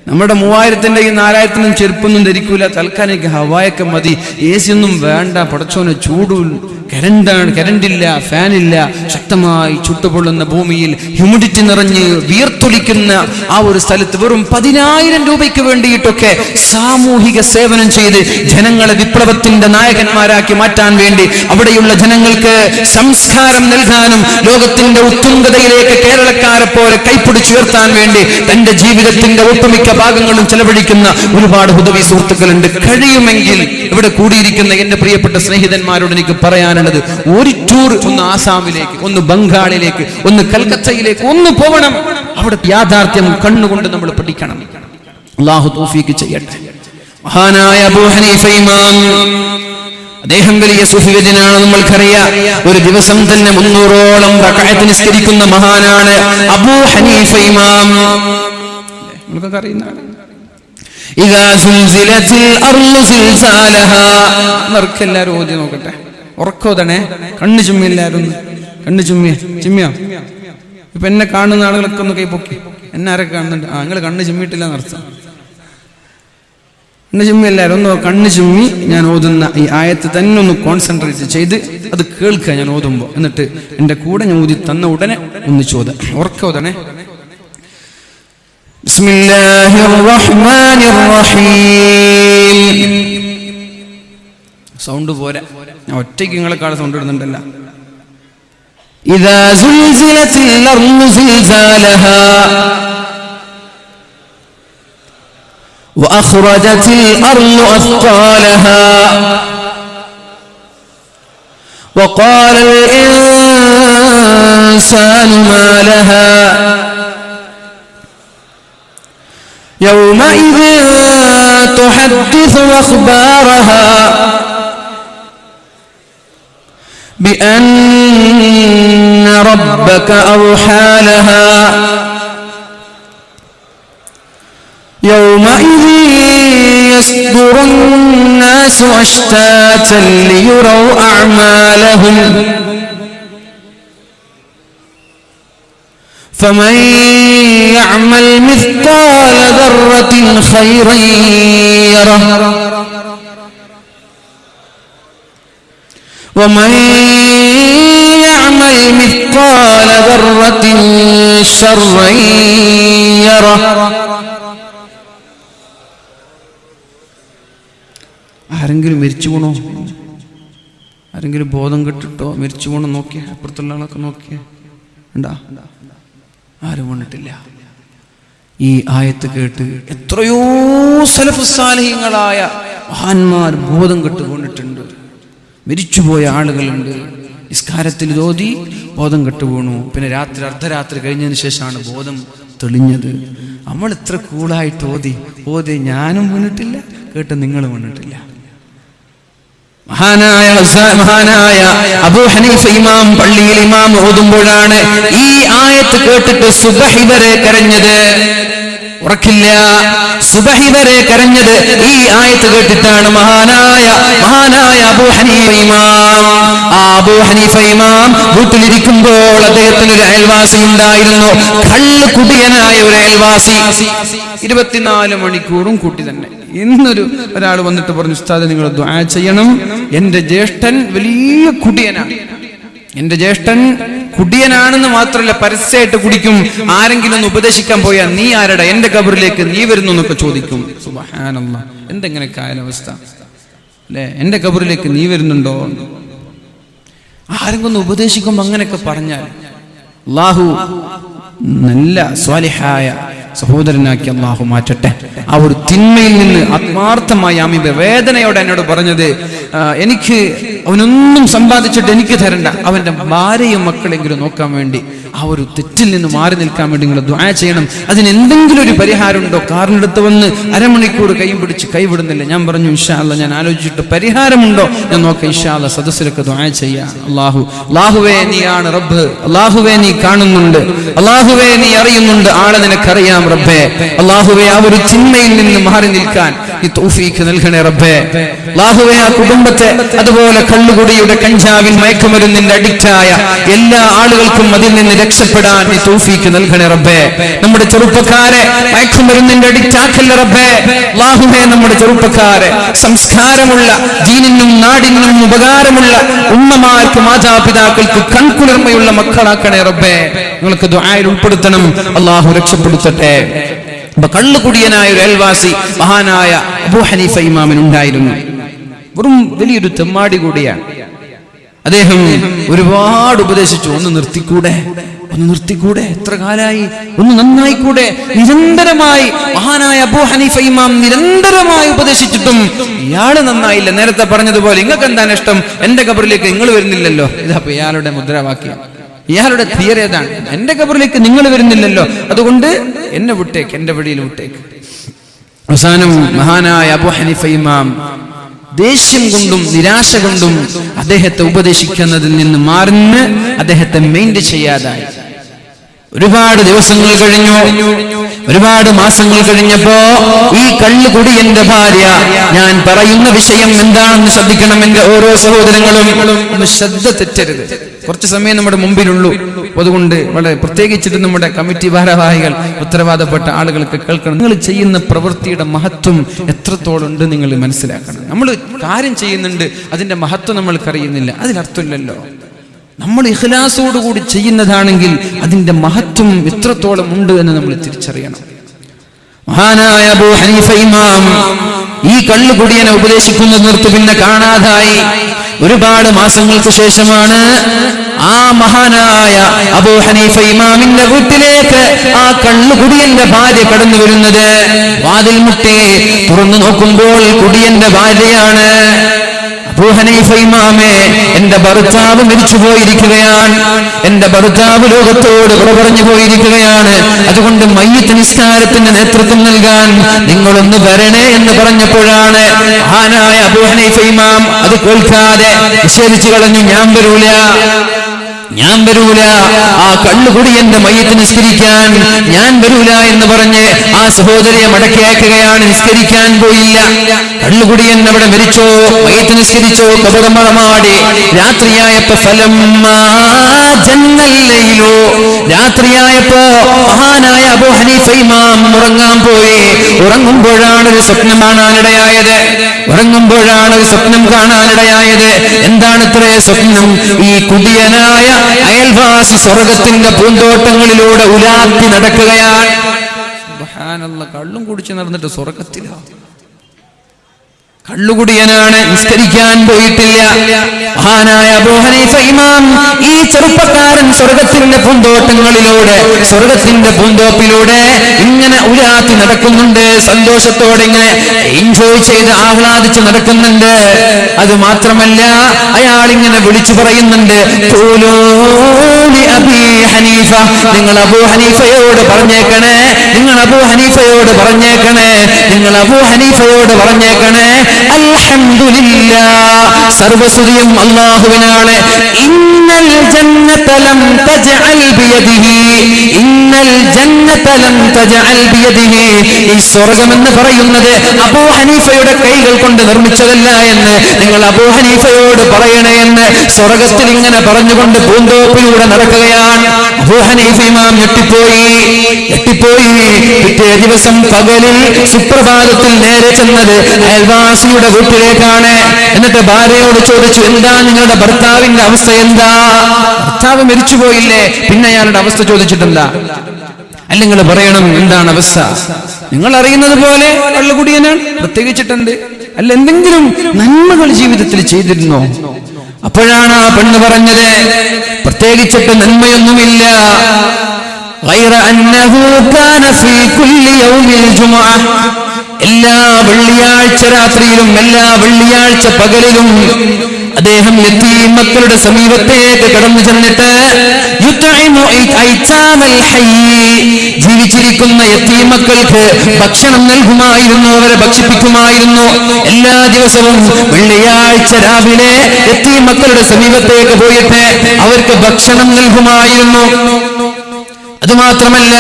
നമ്മുടെ 3,000 ഈ 4,000 ചെരുപ്പൊന്നും ധരിക്കൂല, തൽക്കാലം എനിക്ക് ഹവായൊക്കെ മതി, AC ഒന്നും വേണ്ട, പടച്ചോനെ ചൂടും, കരണ്ടില്ല, ഫാനില്ല, ശക്തമായി ചുട്ടുപൊള്ളുന്ന ഭൂമിയിൽ ഹ്യൂമിഡിറ്റി നിറഞ്ഞ് വിയർത്തൊലിക്കുന്ന ആ ഒരു സ്ഥലത്ത് വെറും 10,000 രൂപയ്ക്ക് വേണ്ടിയിട്ടൊക്കെ സാമൂഹിക സേവനം ചെയ്ത് ജനങ്ങളെ വിപ്ലവത്തിന്റെ നായകന്മാരാക്കി മാറ്റാൻ വേണ്ടി, അവിടെയുള്ള ജനങ്ങൾക്ക് സംസ്കാരം നൽകാനും ലോകത്തിന്റെ ഉത്തുംഗതയിലേക്ക് കേരളക്കാരെ പോലെ കൈപ്പിടിച്ചുയർത്താൻ വേണ്ടി തന്റെ ജീവിതത്തിന്റെ ഒട്ടുമിക്ക ഭാഗങ്ങളും ചെലവഴിക്കുന്ന ഒരുപാട് ഹുദവി സുഹൃത്തുക്കളുണ്ട്. കഴിയുമെങ്കിൽ ഇവിടെ കൂടിയിരിക്കുന്ന എന്റെ പ്രിയപ്പെട്ട സ്നേഹിതന്മാരോട് എനിക്ക് പറയാനുള്ളത്, ഒരു ടൂർ ഒന്ന് ആസാമിലേക്ക്, ഒന്ന് ബംഗാളിലേക്ക്, ഒന്ന് കൽക്കത്തയിലേക്ക് ഒന്ന് പോകണം. അവിടെ യാഥാർത്ഥ്യം കണ്ണുകൊണ്ട് നമ്മൾ പഠിക്കണം. അല്ലാഹു തൗഫീഖ് ചെയ്യട്ടെ. മഹാനായ അബൂ ഹനീഫ ഇമാം, അദ്ദേഹം വലിയ സുഫിവര്യനാണ്, നമ്മൾക്കറിയാം. ഒരു ദിവസം തന്നെ 300ഓളം റക്അത്ത് നിസ്കരിക്കുന്ന മഹാനാണ് അബൂ ഹനീഫ ഇമാം. നിങ്ങൾക്കൊക്കെ അറിയുന്നതാണ്. ഇദാ സുൽസിലത്തിൽ അർളു സിൽസാലഹാ. എല്ലാവരും ഓതി നോക്കട്ടെ, ഉറക്കോതണേ, കണ്ണു ചുമ്മി, എല്ലാവരും കണ്ണു ചിമ്മിയോ? ഇപ്പൊ എന്നെ കാണുന്ന ആളുകളൊക്കെ ഒന്ന് കൈ പൊക്കി. എന്നെ ആരൊക്കെ കാണുന്നുണ്ട്? നിങ്ങൾ കണ്ണ് ചിമ്മിയിട്ടില്ല എന്നർത്ഥം. കണ്ണ് ചുമ്മി, എല്ലാവരും ഒന്ന് കണ്ണ് ചുമ്മി ഞാൻ ഓതുന്ന ഈ ആയത്ത് തന്നെ ഒന്ന് കോൺസെൻട്രേറ്റ് ചെയ്ത് അത് കേൾക്കുക ഞാൻ ഓതുമ്പോ. എന്നിട്ട് എന്റെ കൂടെ ഞാൻ ഊതി തന്ന ഉടനെ ഒന്ന് ചോദ ഉറക്കോതണേ. ബിസ്മില്ലാഹിർ റഹ്മാനിർ റഹീം. സൗണ്ട് പോരാ, ഞാൻ ഒറ്റയ്ക്ക് നിങ്ങളെക്കാൾ സൗണ്ട് ഇടുന്നുണ്ടല്ല. ഇദാ സുൽസിലത്തിൽ അർളു സിൽസാലഹാ വഅഖ്റജത്തിൽ അർളു അസ്ഖാലഹാ വഖാലൽ ഇൻസാനു മാ ലഹാ യൗമഇദിൻ തുഹദ്ദിസു അഖ്ബാറഹാ بأن ربك أوحى لها يومئذ يصدر الناس أشتاتا ليروا أعمالهم فمن يعمل مثقال ذرة خيرا يره ومن يعمل مثقال ذرة شرا يره. ആരെങ്കിലും മരിച്ചു പോണോ? ആരെങ്കിലും ബോധം കെട്ടിട്ടോ മരിച്ചു പോണോ നോക്കിയ? അപ്പുറത്തുള്ള ആളൊക്കെ നോക്കിയ ഉണ്ടാ? ആരും വന്നിട്ടില്ല. ഈ ആയത്ത് കേട്ട് എത്രയോ സലഫുസ് സാലിഹീങ്ങളായ മഹാന്മാർ ബോധം കെട്ടുകൊണ്ടിട്ടുണ്ട്. മരിച്ചുപോയ ആളുകളുണ്ട്. നിസ്കാരത്തിൽ ഓതി ബോധം കെട്ടു വീണു. പിന്നെ രാത്രി അർദ്ധരാത്രി കഴിഞ്ഞതിന് ശേഷമാണ് ബോധം തെളിഞ്ഞത്. നമ്മൾ ഇത്ര കൂളായിട്ട് ഓതി ഞാനും വീണിട്ടില്ല, കേട്ട് നിങ്ങളും വീണിട്ടില്ല. മഹാനായ അബൂ ഹനീഫ ഇമാം പള്ളിയിൽ ഇമാം ഓതുമ്പോഴാണ് ഈ ആയത്ത് കേട്ടിട്ട് സുബഹി വരെ കരഞ്ഞത്. ഉറക്കില്ല, സുബഹി വരെ കരഞ്ഞത് ഈ ആയത്ത് കേട്ടിട്ടാണ്. മഹാനായ അബൂ ഹനീഫ ഇമാം. ആ അബൂ ഹനീഫ ഇമാം വീട്ടിലിരിക്കുമ്പോൾ അദ്ദേഹത്തിന് ഒരു അയൽവാസി ഉണ്ടായിരുന്നു, കള്ള് കുടിയനായ ഒരു അയൽവാസി. 24 മണിക്കൂറും കൂട്ടി തന്നെ. ഇന്നൊരു ഒരാൾ വന്നിട്ട് പറഞ്ഞു, ഉസ്താദ് നിങ്ങൾ ദുആ ചെയ്യണം, എന്റെ ജ്യേഷ്ഠൻ വലിയ കുടിയനാണ്. എന്റെ ജ്യേഷ്ഠൻ കുടിയനാണെന്ന് മാത്രമല്ല പരസ്യമായിട്ട് കുടിക്കും. ആരെങ്കിലും ഒന്ന് ഉപദേശിക്കാൻ പോയാൽ നീ ആരടാ, എന്റെ ഖബറിലേക്ക് നീ വരുന്നു എന്നൊക്കെ ചോദിക്കും. സുബ്ഹാനല്ലാഹ്, എന്തെങ്ങനെയൊക്കെ ആയ അവസ്ഥ അല്ലെ? എന്റെ ഖബറിലേക്ക് നീ വരുന്നുണ്ടോ? ആരെങ്കിലും ഒന്ന് ഉപദേശിക്കുമ്പോ അങ്ങനെയൊക്കെ പറഞ്ഞാൽ അല്ലാഹു നല്ല സ്വാലിഹായ സഹോദരനാക്കി അള്ളാഹു മാറ്റട്ടെ. ആ ഒരു തിന്മയിൽ നിന്ന് ആത്മാർത്ഥമായി ആമി വേദനയോടെ എന്നോട് പറഞ്ഞത്, എനിക്ക് അവനൊന്നും സമ്പാദിച്ചിട്ട് എനിക്ക് തരണ്ട, അവന്റെ ഭാര്യയും മക്കളെങ്കിലും നോക്കാൻ വേണ്ടി ആ ഒരു തെറ്റിൽ നിന്ന് മാറി നിൽക്കാൻ വേണ്ടി നിങ്ങൾ ദുആ ചെയ്യണം. അതിനെന്തെങ്കിലും ഒരു പരിഹാരമുണ്ടോ? കാറിനടുത്ത് വന്ന് അരമണിക്കൂർ കൈ പിടിച്ച് കൈവിടുന്നില്ല. ഞാൻ പറഞ്ഞു ഇൻഷാ അല്ലാഹ് ഞാൻ ആലോചിച്ചിട്ട് പരിഹാരമുണ്ടോ ഞാൻ നോക്കാം, ഇൻഷാ അല്ലാഹ് സദസ്സിലൊക്കെ ദുആ ചെയ്യാം. അല്ലാഹുവേ നീയാണ് റബ്ബ്, അല്ലാഹുവേ നീ കാണുന്നുണ്ട്, അല്ലാഹുവേ നീ അറിയുന്നുണ്ട്, ആളെ നിനക്കറിയാം റബ്ബേ. അല്ലാഹുവേ ആ ഒരു ചിന്മയിൽ നിന്ന് മാറി നിൽക്കാൻ നീ തൗഫീഖ് നൽകണേ റബ്ബേ. അല്ലാഹുവേ ആ കുടുംബത്തെ, അതുപോലെ കള്ളുകുടിയുടെ കഞ്ചാവിൻ മയക്കുമരുന്നിന്റെ അഡിക്റ്റായ എല്ലാ ആളുകൾക്കും അതിൽ നിന്ന് രക്ഷപ്പെടാൻ നീ തൗഫീഖ് നൽകണേ റബ്ബേ. നമ്മുടെ ചെറുപ്പക്കാരെ മയക്കുമരുന്നിന്റെ അഡിക്റ്റ് ആക്കല്ലേ റബ്ബേ. അല്ലാഹുവേ നമ്മുടെ ചെറുപ്പക്കാരെ സംസ്കാരമുള്ള, ദീനിനും നാടിനും ഉപകാരമുള്ള ഉമ്മമാർക്ക്, മാതാപിതാക്കൾക്ക് കൺകുളിർമയുള്ള മക്കളാക്കണേ റബ്ബേ. നിങ്ങൾക്ക് ദുആയിൽ ഉൾപ്പെടുത്തണം. അല്ലാഹു രക്ഷപ്പെടുത്തട്ടെ. കള്ളുകുടിയനായ ഒരു അയൽവാസി മഹാനായ അബൂ ഹനീഫ ഇമാമിനുണ്ടായിരുന്നു. വെറും വലിയൊരു തെമ്മാടി കൂടിയാണ്. അദ്ദേഹം ഒരുപാട് ഉപദേശിച്ചു, ഒന്ന് നിർത്തിക്കൂടെ, എത്ര കാലായി, ഒന്ന് നന്നായിക്കൂടെ. നിരന്തരമായി മഹാനായ അബൂ ഹനീഫ ഇമാം നിരന്തരമായി ഉപദേശിച്ചിട്ടും ഇയാള് നന്നായില്ല. നേരത്തെ പറഞ്ഞതുപോലെ നിങ്ങൾക്ക് എന്താണ് ഇഷ്ടം, എന്റെ ഖബറിലേക്ക് നിങ്ങൾ വരുന്നില്ലല്ലോ. ഇതപ്പോ ഇയാളുടെ മുദ്രാവാക്യം, ഇയാളുടെ തിയറി ഏതാണ്, എന്റെ ഖബറിലേക്ക് നിങ്ങൾ വരുന്നില്ലല്ലോ, അതുകൊണ്ട് എന്നെ വിട്ടേക്ക്, എന്റെ വഴിയിൽ വിട്ടേക്ക്. അവസാനം മഹാനായ അബൂ ഹനീഫ ഇമാം ദേഷ്യം കൊണ്ടും നിരാശ കൊണ്ടും അദ്ദേഹത്തെ ഉപദേശിക്കുന്നതിൽ നിന്ന് മാറുന്ന, അദ്ദേഹത്തെ മെയിൻറ്റെയിൻ ചെയ്യാതായി. ഒരുപാട് ദിവസങ്ങൾ കഴിഞ്ഞു, ഒരുപാട് മാസങ്ങൾ കഴിഞ്ഞപ്പോ ഈ കള്ളുകുടിയന്റെ ഭാര്യ, ഞാൻ പറയുന്ന വിഷയം എന്താണെന്ന് ശ്രദ്ധിക്കണം എന്റെ ഓരോ സഹോദരങ്ങളും, ഒന്ന് ശ്രദ്ധ തെറ്റരുത്. കുറച്ച് സമയം നമ്മുടെ മുമ്പിലുള്ളൂ, അതുകൊണ്ട് വളരെ പ്രത്യേകിച്ചിട്ട് നമ്മുടെ കമ്മിറ്റി ഭാരവാഹികൾ, ഉത്തരവാദപ്പെട്ട ആളുകൾക്ക് കേൾക്കണം. നിങ്ങൾ ചെയ്യുന്ന പ്രവൃത്തിയുടെ മഹത്വം എത്രത്തോളം ഉണ്ട് നിങ്ങൾ മനസ്സിലാക്കണം. നമ്മൾ കാര്യം ചെയ്യുന്നുണ്ട്, അതിന്റെ മഹത്വം നമ്മൾക്കറിയുന്നില്ല, അതിനർത്ഥമില്ലല്ലോ. നമ്മൾ ഇഖ്ലാസോടുകൂടി ചെയ്യുന്നതാണെങ്കിൽ അതിന്റെ മഹത്വം എത്രത്തോളം ഉണ്ട് എന്ന് നമ്മൾ തിരിച്ചറിയണം. മഹാനായ അബൂ ഹനീഫ ഇമാം ഈ കള്ളുകുടിയനെ ഉപദേശിക്കുന്നത് നിർത്തി പിന്നെ കാണാതായി. ഒരുപാട് മാസങ്ങൾക്ക് ശേഷമാണ് ആ മഹാനായ അബൂ ഹനീഫ ഇമാമിന്റെ വീട്ടിലേക്ക് ആ കള്ളുകുടിയന്റെ ഭാര്യ കടന്നു വരുന്നത്. വാതിൽ മുട്ടി തുറന്നു നോക്കുമ്പോൾ കുടിയന്റെ ഭാര്യയാണ്. അബൂ ഹനീഫ ഇമാമേ, എന്റെ ഭർത്താവ് മരിച്ചു പോയിരിക്കുകയാണ്, എന്റെ ഭർത്താവ് ലോകത്തോട് പറഞ്ഞു പോയിരിക്കുകയാണ്, അതുകൊണ്ട് മയ്യിത്ത് നിസ്കാരത്തിന് നേതൃത്വം നൽകാൻ നിങ്ങളൊന്ന് വരണേ എന്ന് പറഞ്ഞപ്പോഴാണ് മഹാനായ അബൂ ഹനീഫ ഇമാം അത് കേൾക്കാതെ നിഷേധിച്ചു കളഞ്ഞു. ഞാൻ വരൂല, ആ കള്ളുകുടിയന്റെ മയ്യിത്ത് നിസ്കരിക്കാൻ ഞാൻ വരൂല എന്ന് പറഞ്ഞ് ആ സഹോദരിയെ മടക്കി അയക്കുകയാണ്. നിസ്കരിക്കാൻ പോയില്ല. കള്ളുകുടിയൻ അവിടെ മരിച്ചോ, മയ്യിത്ത് നിസ്കരിച്ചോ, കബറമറമാടി. രാത്രിയായപ്പോ രാത്രിയായപ്പോ മഹാനായ അബൂ ഹനീഫ ഇമാം ഉറങ്ങാൻ പോയി. ഉറങ്ങുമ്പോഴാണ് ഒരു സ്വപ്നം കാണാനിടയായത്. എന്താണ് ഇത്രേ സ്വപ്നം? ഈ കുടിയനായ അയൽവാസി സ്വർഗത്തിന്റെ പൂന്തോട്ടങ്ങളിലൂടെ ഉലാത്തി നടക്കുകയാണ്. സുബ്ഹാനല്ലാഹ്, കള്ളും കുടിച്ച് നടന്നിട്ട് സ്വർഗത്തിലാണ്. കള്ളുകുടിയനാണ്, നിസ്കരിക്കാൻ പോയിട്ടില്ല. മഹാനായ അബൂ ഹനീഫ ഇമാം ഈ ചെറുപ്പക്കാരൻ സ്വർഗത്തിന്റെ പൂന്തോട്ടങ്ങളിലൂടെ, സ്വർഗത്തിന്റെ പൂന്തോപ്പിലൂടെ ഇങ്ങനെ ഉലാത്തി നടക്കുന്നുണ്ട്. സന്തോഷത്തോടെ ഇങ്ങനെ എൻജോയ് ചെയ്ത് ആഹ്ലാദിച്ച് നടക്കുന്നുണ്ട്. അത് മാത്രമല്ല, അയാൾ ഇങ്ങനെ വിളിച്ചു പറയുന്നുണ്ട്, നിങ്ങൾ അബൂ ഹനീഫയോട് പറഞ്ഞേക്കണേ, അൽഹംദുലില്ലാഹ്, സർവസ്തുതിയും അല്ലാഹുവിനാണ്. ഇന്നൽ ജന്നത ലം തജ്അൽ ബിയദിഹി, ഈ സ്വർഗം എന്ന് പറയുന്നത് അബൂ ഹനീഫയുടെ കൈകൾ കൊണ്ട് നിർമ്മിച്ചതല്ല എന്ന് നിങ്ങൾ അബൂ ഹനീഫയോട് പറയണേ എന്ന് സ്വർഗത്തിൽ ഇങ്ങനെ പറഞ്ഞുകൊണ്ട് പൂന്തോപ്പിലൂടെ നടക്കുകയാണ്. അബൂ ഹനീഫ ഇമാം ഞെട്ടിപ്പോയി. പിറ്റേ ദിവസം പകലിൽ സുപ്രഭാതത്തിൽ നേരെ ചെന്നത് അയൽവാസിയുടെ വീട്ടിലേക്കാണ്. എന്നിട്ട് ഭാര്യയോട് ചോദിച്ചു, എന്താ നിങ്ങളുടെ ഭർത്താവിന്റെ അവസ്ഥ എന്താ? ഭർത്താവ് മരിച്ചുപോയില്ലേ, പിന്നെ അയാളുടെ അവസ്ഥ ചോദിച്ചിട്ടെന്താ? അല്ല, നിങ്ങൾ പറയണം എന്താണ് അവസ്ഥ. നിങ്ങൾ അറിയുന്നത് പോലെ കള്ളുകുടിയനാണ്, പ്രത്യേകിച്ചിട്ടുണ്ട്. അല്ല, എന്തെങ്കിലും നന്മകൾ ജീവിതത്തിൽ ചെയ്തിരുന്നോ? അപ്പോഴാണ് ആ പെണ്ണ് പറഞ്ഞത്, പ്രത്യേകിച്ചിട്ട് നന്മയൊന്നുമില്ല. غير أنه كان في كل يوم الجمعة എല്ലാ വെള്ളിയാഴ്ച രാത്രിയിലും എല്ലാ വെള്ളിയാഴ്ച പകലിലും അദ്ദേഹം യതീം മക്കളുടെ സമീപത്തേക്ക് കടന്നു ചെന്നിട്ട് ജീവിച്ചിരിക്കുന്ന യതീം മക്കൾക്ക് ഭക്ഷണം നൽകുമായിരുന്നു, അവരെ ഭക്ഷിപ്പിക്കുമായിരുന്നു. എല്ലാ ദിവസവും വെള്ളിയാഴ്ച രാവിലെ യതീം മക്കളുടെ സമീപത്തേക്ക് പോയിട്ട് അവർക്ക് ഭക്ഷണം നൽകുമായിരുന്നു. അതുമാത്രമല്ല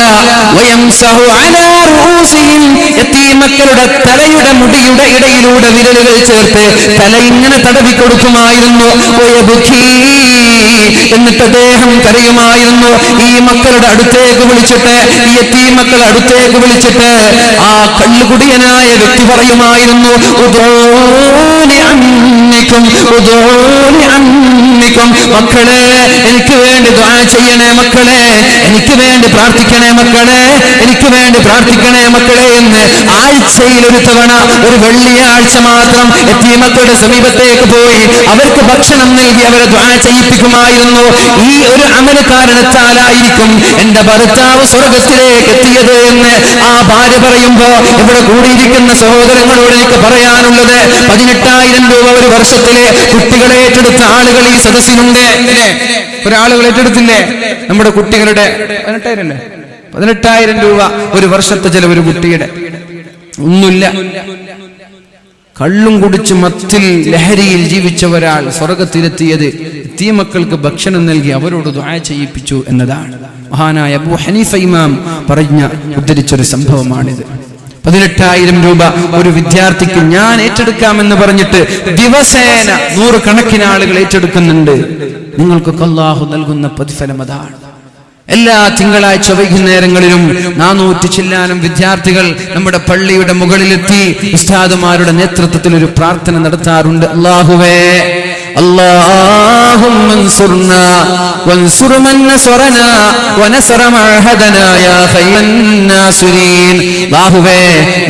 യതീമക്കളുടെ തലയുടെ മുടിയുടെ ഇടയിലൂടെ വിരലുകൾ ചേർത്ത് തല ഇങ്ങനെ തടവി കൊടുക്കുമായിരുന്നു. എന്നിട്ട് അദ്ദേഹം കരയുമായിരുന്നു. ഈ മക്കളുടെ അടുത്തേക്ക് വിളിച്ചിട്ട്, ഈ യതീമക്കളുടെ അടുത്തേക്ക് വിളിച്ചിട്ട് ആ കള്ളുകുടിയനായ വ്യക്തി പറയുമായിരുന്നു, മക്കളെ എനിക്ക് വേണ്ടി ദുആ ചെയ്യണേ, മക്കളെ എനിക്ക് വേണ്ടി പ്രാർത്ഥിക്കണേ, മക്കളെ എനിക്ക് വേണ്ടി പ്രാർത്ഥിക്കണേ മക്കളെ എന്ന് ആഴ്ചയിൽ ഒരു തവണ, ഒരു വെള്ളിയാഴ്ച മാത്രം യതീമക്കളുടെ സമീപത്തേക്ക് പോയി അവർക്ക് ഭക്ഷണം നൽകി അവരെ ദുആ ചെയ്യിപ്പിക്കുമായിരുന്നു. ഈ ഒരു അമല് കാരണത്താലായിരിക്കും എന്റെ ഭർത്താവ് സ്വർഗത്തിലേക്ക് എത്തിയത് എന്ന് ആ ഭാര്യ പറയുമ്പോ ഇവിടെ കൂടിയിരിക്കുന്ന സഹോദരങ്ങളോട് എനിക്ക് പറയാനുള്ളത്, 18,000 രൂപ ഒരു വർഷത്തിലെ കുട്ടികളെ ഏറ്റെടുത്ത ആളുകൾ ഈ സദസ്സിലുണ്ട്. ഒരാളുകൾ ഏറ്റെടുത്തില്ലേ നമ്മുടെ കുട്ടികളുടെ 18,000 രൂപ ഒരു വർഷത്തെ ചെലവ് ഒരു കുട്ടിയുടെ. ഒന്നുമില്ല, കള്ളും കുടിച്ച് മത്തിൽ ലഹരിയിൽ ജീവിച്ച ഒരാൾ സ്വർഗത്തിലെത്തിയത് യതീമക്കൾക്ക് ഭക്ഷണം നൽകി അവരോട് ദുആ ചെയ്യിപ്പിച്ചു എന്നതാണ്. മഹാനായ അബൂ ഹനീഫ ഇമാം ഉദ്ധരിച്ചൊരു സംഭവമാണിത്. 18,000 രൂപ ഒരു വിദ്യാർത്ഥിക്ക് ഞാൻ ഏറ്റെടുക്കാമെന്ന് പറഞ്ഞിട്ട് ദിവസേന 100 കണക്കിന് ആളുകൾ ഏറ്റെടുക്കുന്നുണ്ട്. നിങ്ങൾക്കൊക്കെ അല്ലാഹു നൽകുന്ന പ്രതിഫലം അതാണ്. എല്ലാ തിങ്കളാഴ്ച വൈകുന്നേരങ്ങളിലും 400 ചില്ലാനം വിദ്യാർത്ഥികൾ നമ്മുടെ പള്ളിയുടെ മുകളിലെത്തി ഉസ്താദുമാരുടെ നേതൃത്വത്തിൽ ഒരു പ്രാർത്ഥന നടത്താറുണ്ട്. അല്ലാഹുവേ, اللهم انصرنا وانصر من نصرنا ونصر معهدنا يا خير الناصرين. അല്ലാഹുവേ,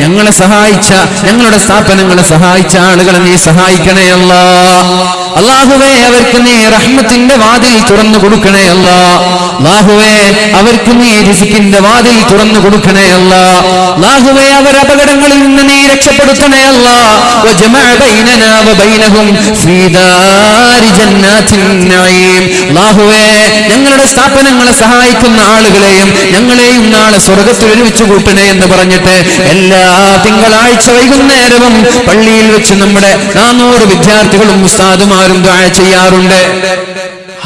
ഞങ്ങളെ സഹായിച്ച, ഞങ്ങളുടെ സ്ഥാപനങ്ങളെ സഹായിച്ച ആളുകളെ നീ സഹായിക്കണേ അല്ലാഹ്. അല്ലാഹുവേ, അവർക്ക് നീ റഹ്മത്തിന്റെ വാതിൽ തുറന്നു കൊടുക്കണേ അല്ലാഹ്. അല്ലാഹുവേ, അവർക്ക് നീ റിസ്കിന്റെ വാതിൽ തുറന്നു കൊടുക്കണേ അല്ലാഹ്. അല്ലാഹുവേ, അവർ അപകടങ്ങളിൽ നിന്ന് നീ രക്ഷപ്പെടുത്തണേ അല്ലാഹ്. വജമഅ ബൈനനാ വബൈനഹും ഫീ ദാരി ജന്നാത്തിൻ നഈം. അല്ലാഹുവേ, ഞങ്ങളുടെ സ്ഥാപനങ്ങളെ സഹായിക്കുന്ന ആളുകളെയും ഞങ്ങളെയും നാളെ സ്വർഗ്ഗത്തിൽ ഒരുമിച്ച് കൂട്ടണേ എന്ന് പറഞ്ഞിട്ട് എല്ലാ തിങ്കളാഴ്ച വൈകുന്നേരവും പള്ളിയിൽ വെച്ച് നമ്മുടെ 400 വിദ്യാർത്ഥികളും ഉസ്താദുമാരും ദുആ ചെയ്യാറുണ്ട്.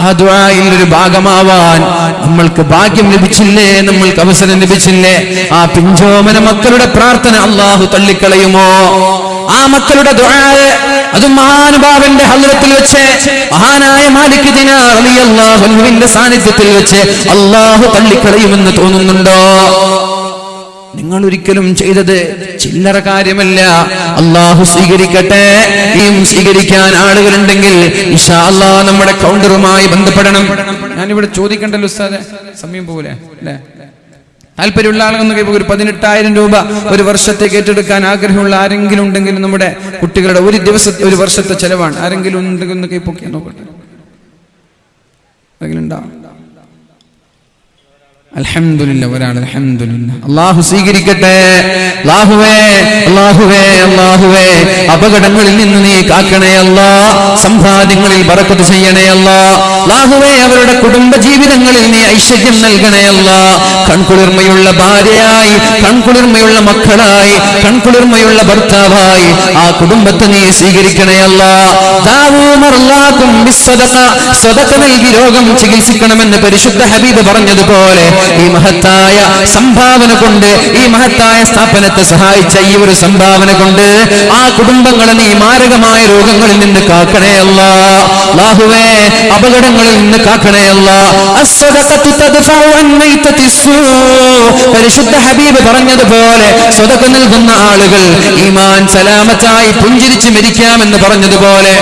ആ ദുആയിൽ ഒരു ഭാഗമാവാൻ നമ്മൾക്ക് ഭാഗ്യം ലഭിച്ചില്ലേ, നമ്മൾക്ക് അവസരം ലഭിച്ചില്ലേ? ആ പിഞ്ചോമന മക്കളുടെ പ്രാർത്ഥന അല്ലാഹു തള്ളിക്കളയുമോ? ആ മക്കളുടെ ദുആ അതും മഹാനുഭാവന്റെ ഹദ്റത്തിൽ വെച്ച്, മഹാനായ മാലിക് ദിനാർ റളിയല്ലാഹു അൻഹുവിന്റെ സാന്നിധ്യത്തിൽ വെച്ച് അല്ലാഹു തള്ളിക്കളയുമെന്ന് തോന്നുന്നുണ്ടോ? നിങ്ങൾ ഒരിക്കലും ചെയ്തത് ചില്ലറ കാര്യമല്ല. അല്ലാഹു സ്വീകരിക്കട്ടെ. ഇനിയും സ്വീകരിക്കാൻ ആളുകളുണ്ടെങ്കിൽ ഇൻഷാ അല്ലാഹ് നമ്മുടെ കൗണ്ടറുമായി ബന്ധപ്പെടണം. ഞാനിവിടെ ചോദിക്കണ്ടല്ലോ ഉസ്താദെ, സമയം പോലെ അല്ലേ? താല്പര്യമുള്ള ആളുകൾ ഒരു 18,000 രൂപ ഒരു വർഷത്തേക്ക് ഏറ്റെടുക്കാൻ ആഗ്രഹമുള്ള ആരെങ്കിലും ഉണ്ടെങ്കിൽ നമ്മുടെ കുട്ടികളുടെ ഒരു ദിവസത്തെ ഒരു വർഷത്തെ ചെലവാണ്. ആരെങ്കിലും ഉണ്ടെങ്കിൽ ഒന്ന് കൈപ്പൊക്കെ നോക്കട്ടെ. ആരെങ്കിലും ഉണ്ടോ? അൽഹംദുലില്ലാ, ഒരാൾ അൽഹംദുലില്ലാ. അല്ലാഹു സ്വീകരിക്കട്ടെ. അല്ലാഹുവേ, അല്ലാഹുവേ, അല്ലാഹുവേ, അപകടങ്ങളിൽ നിന്ന് നീ കാക്കണേ അല്ലാഹ്. സമ്പാദ്യങ്ങളിൽ ബറക്കത്ത് ചെയ്യണേ അല്ലാഹ്. അല്ലാഹുവേ, അവരുടെ കുടുംബ ജീവിതങ്ങളിൽ നീ ഐശ്വര്യം നൽകണേ അല്ലാഹ്. കൺകുളിർമയുള്ള ഭാര്യയായി, കൺകുളിർമയുള്ള മക്കളായി, കൺകുളിർമയുള്ള ഭർത്താവായി ആ കുടുംബത്തെ നീ സ്വീകരിക്കണേ അല്ലാഹ്. ദാവൂമർലാക്കും ബിസ്സദഖ, സദഖ നൽകി രോഗം ചികിത്സിക്കണമെന്ന് പരിശുദ്ധ ഹബീബ് പറഞ്ഞതുപോലെ ഈ മഹത്തായ സംഭാവന കൊണ്ട്, ഈ മഹത്തായ സ്ഥാപനത്തെ സഹായിച്ച ഈ ഒരു സംഭാവന കൊണ്ട് ആ കുടുംബങ്ങളെ നീ മാരകമായ രോഗങ്ങളിൽ നിന്ന് കാക്കണേ അല്ലാഹ്. അല്ലാഹുവേ, അപകടങ്ങളിൽ നിന്ന് കാക്കണേ അല്ലാഹ്. അസ്സദഖതു തദ്ഫഉ അൻ മൈതതിസ്സൂ, പരിശുദ്ധ ഹബീബ് പറഞ്ഞതുപോലെ സദഖ നൽകുന്ന ആളുകൾ ഈമാൻ സലാമത്തായി പുഞ്ചിരിച്ച് മരിക്കാമെന്ന് പറഞ്ഞതുപോലെ